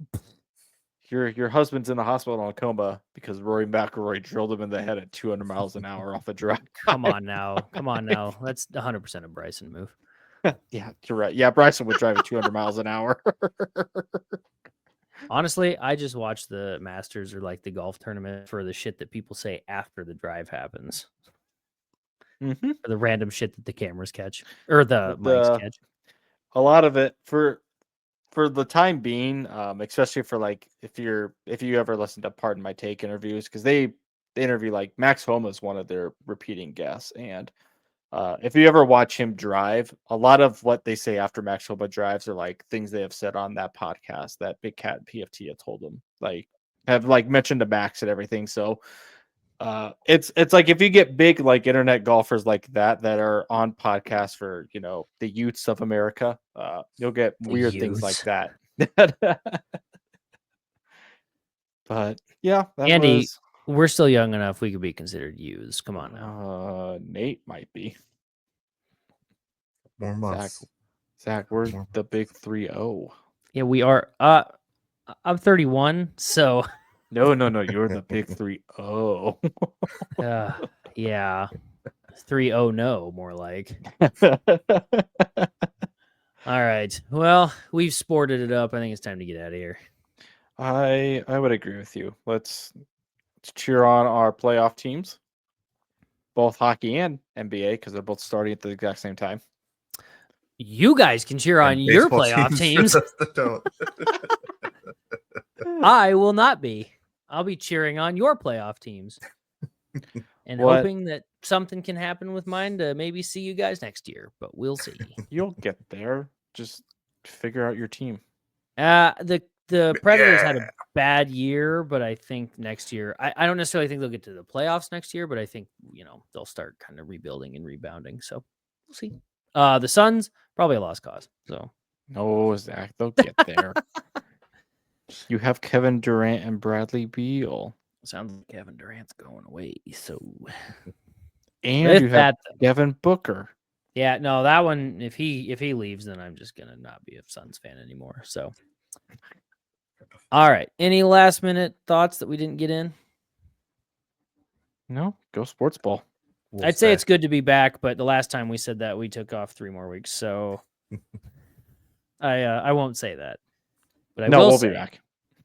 Your husband's in the hospital in a coma because Rory McIlroy drilled him in the head at 200 miles an hour off a drive. Come on now. That's 100% a Bryson move. Yeah, you're right. Yeah, Bryson would drive at 200 miles an hour. Honestly, I just watch the Masters or like the golf tournament for the shit that people say after the drive happens. For the random shit that the cameras catch or the mics catch. A lot of it for the time being, especially for like if you ever listen to Pardon My Take interviews, because they interview like Max Homa is one of their repeating guests, and if you ever watch him drive, a lot of what they say after Max Homa drives are like things they have said on that podcast that Big Cat and PFT had told them, like have like mentioned to Max and everything. So it's like if you get big like internet golfers like that are on podcasts for the youths of America, you'll get weird things like that. But yeah, Andy, we're still young enough we could be considered youths. Come on now. Nate might be. More months. Zach, we're the big 3-0. Yeah, we are. I'm 31, so. No, you're the big 3-0. Yeah. 3-0 no, more like. All right. Well, we've sported it up. I think it's time to get out of here. I would agree with you. Let's cheer on our playoff teams, both hockey and NBA, because they're both starting at the exact same time. You guys can cheer on your playoff teams. I will not be. I'll be cheering on your playoff teams and hoping that something can happen with mine to maybe see you guys next year, but we'll see. You'll get there. Just figure out your team. The Predators had a bad year, but I think next year, I don't necessarily think they'll get to the playoffs next year, but I think, they'll start kind of rebuilding and rebounding. So we'll see. The Suns, probably a lost cause. So no, Zach, they'll get there. You have Kevin Durant and Bradley Beal. Sounds like Kevin Durant's going away. So, and you have Devin Booker. Yeah, no, that one. If he leaves, then I'm just gonna not be a Suns fan anymore. So, all right. Any last minute thoughts that we didn't get in? No, go Sportsball. I'd say it's good to be back, but the last time we said that, we took off 3 more weeks, so I won't say that. But we'll be back.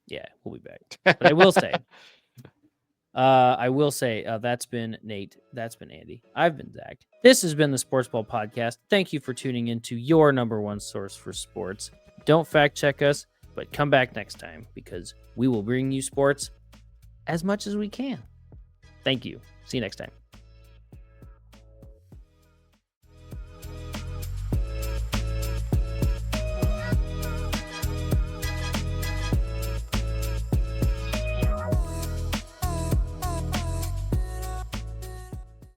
Yeah, we'll be back. But I will say, that's been Nate. That's been Andy. I've been Zach. This has been the Sportsball Podcast. Thank you for tuning into your #1 source for sports. Don't fact check us, but come back next time because we will bring you sports as much as we can. Thank you. See you next time.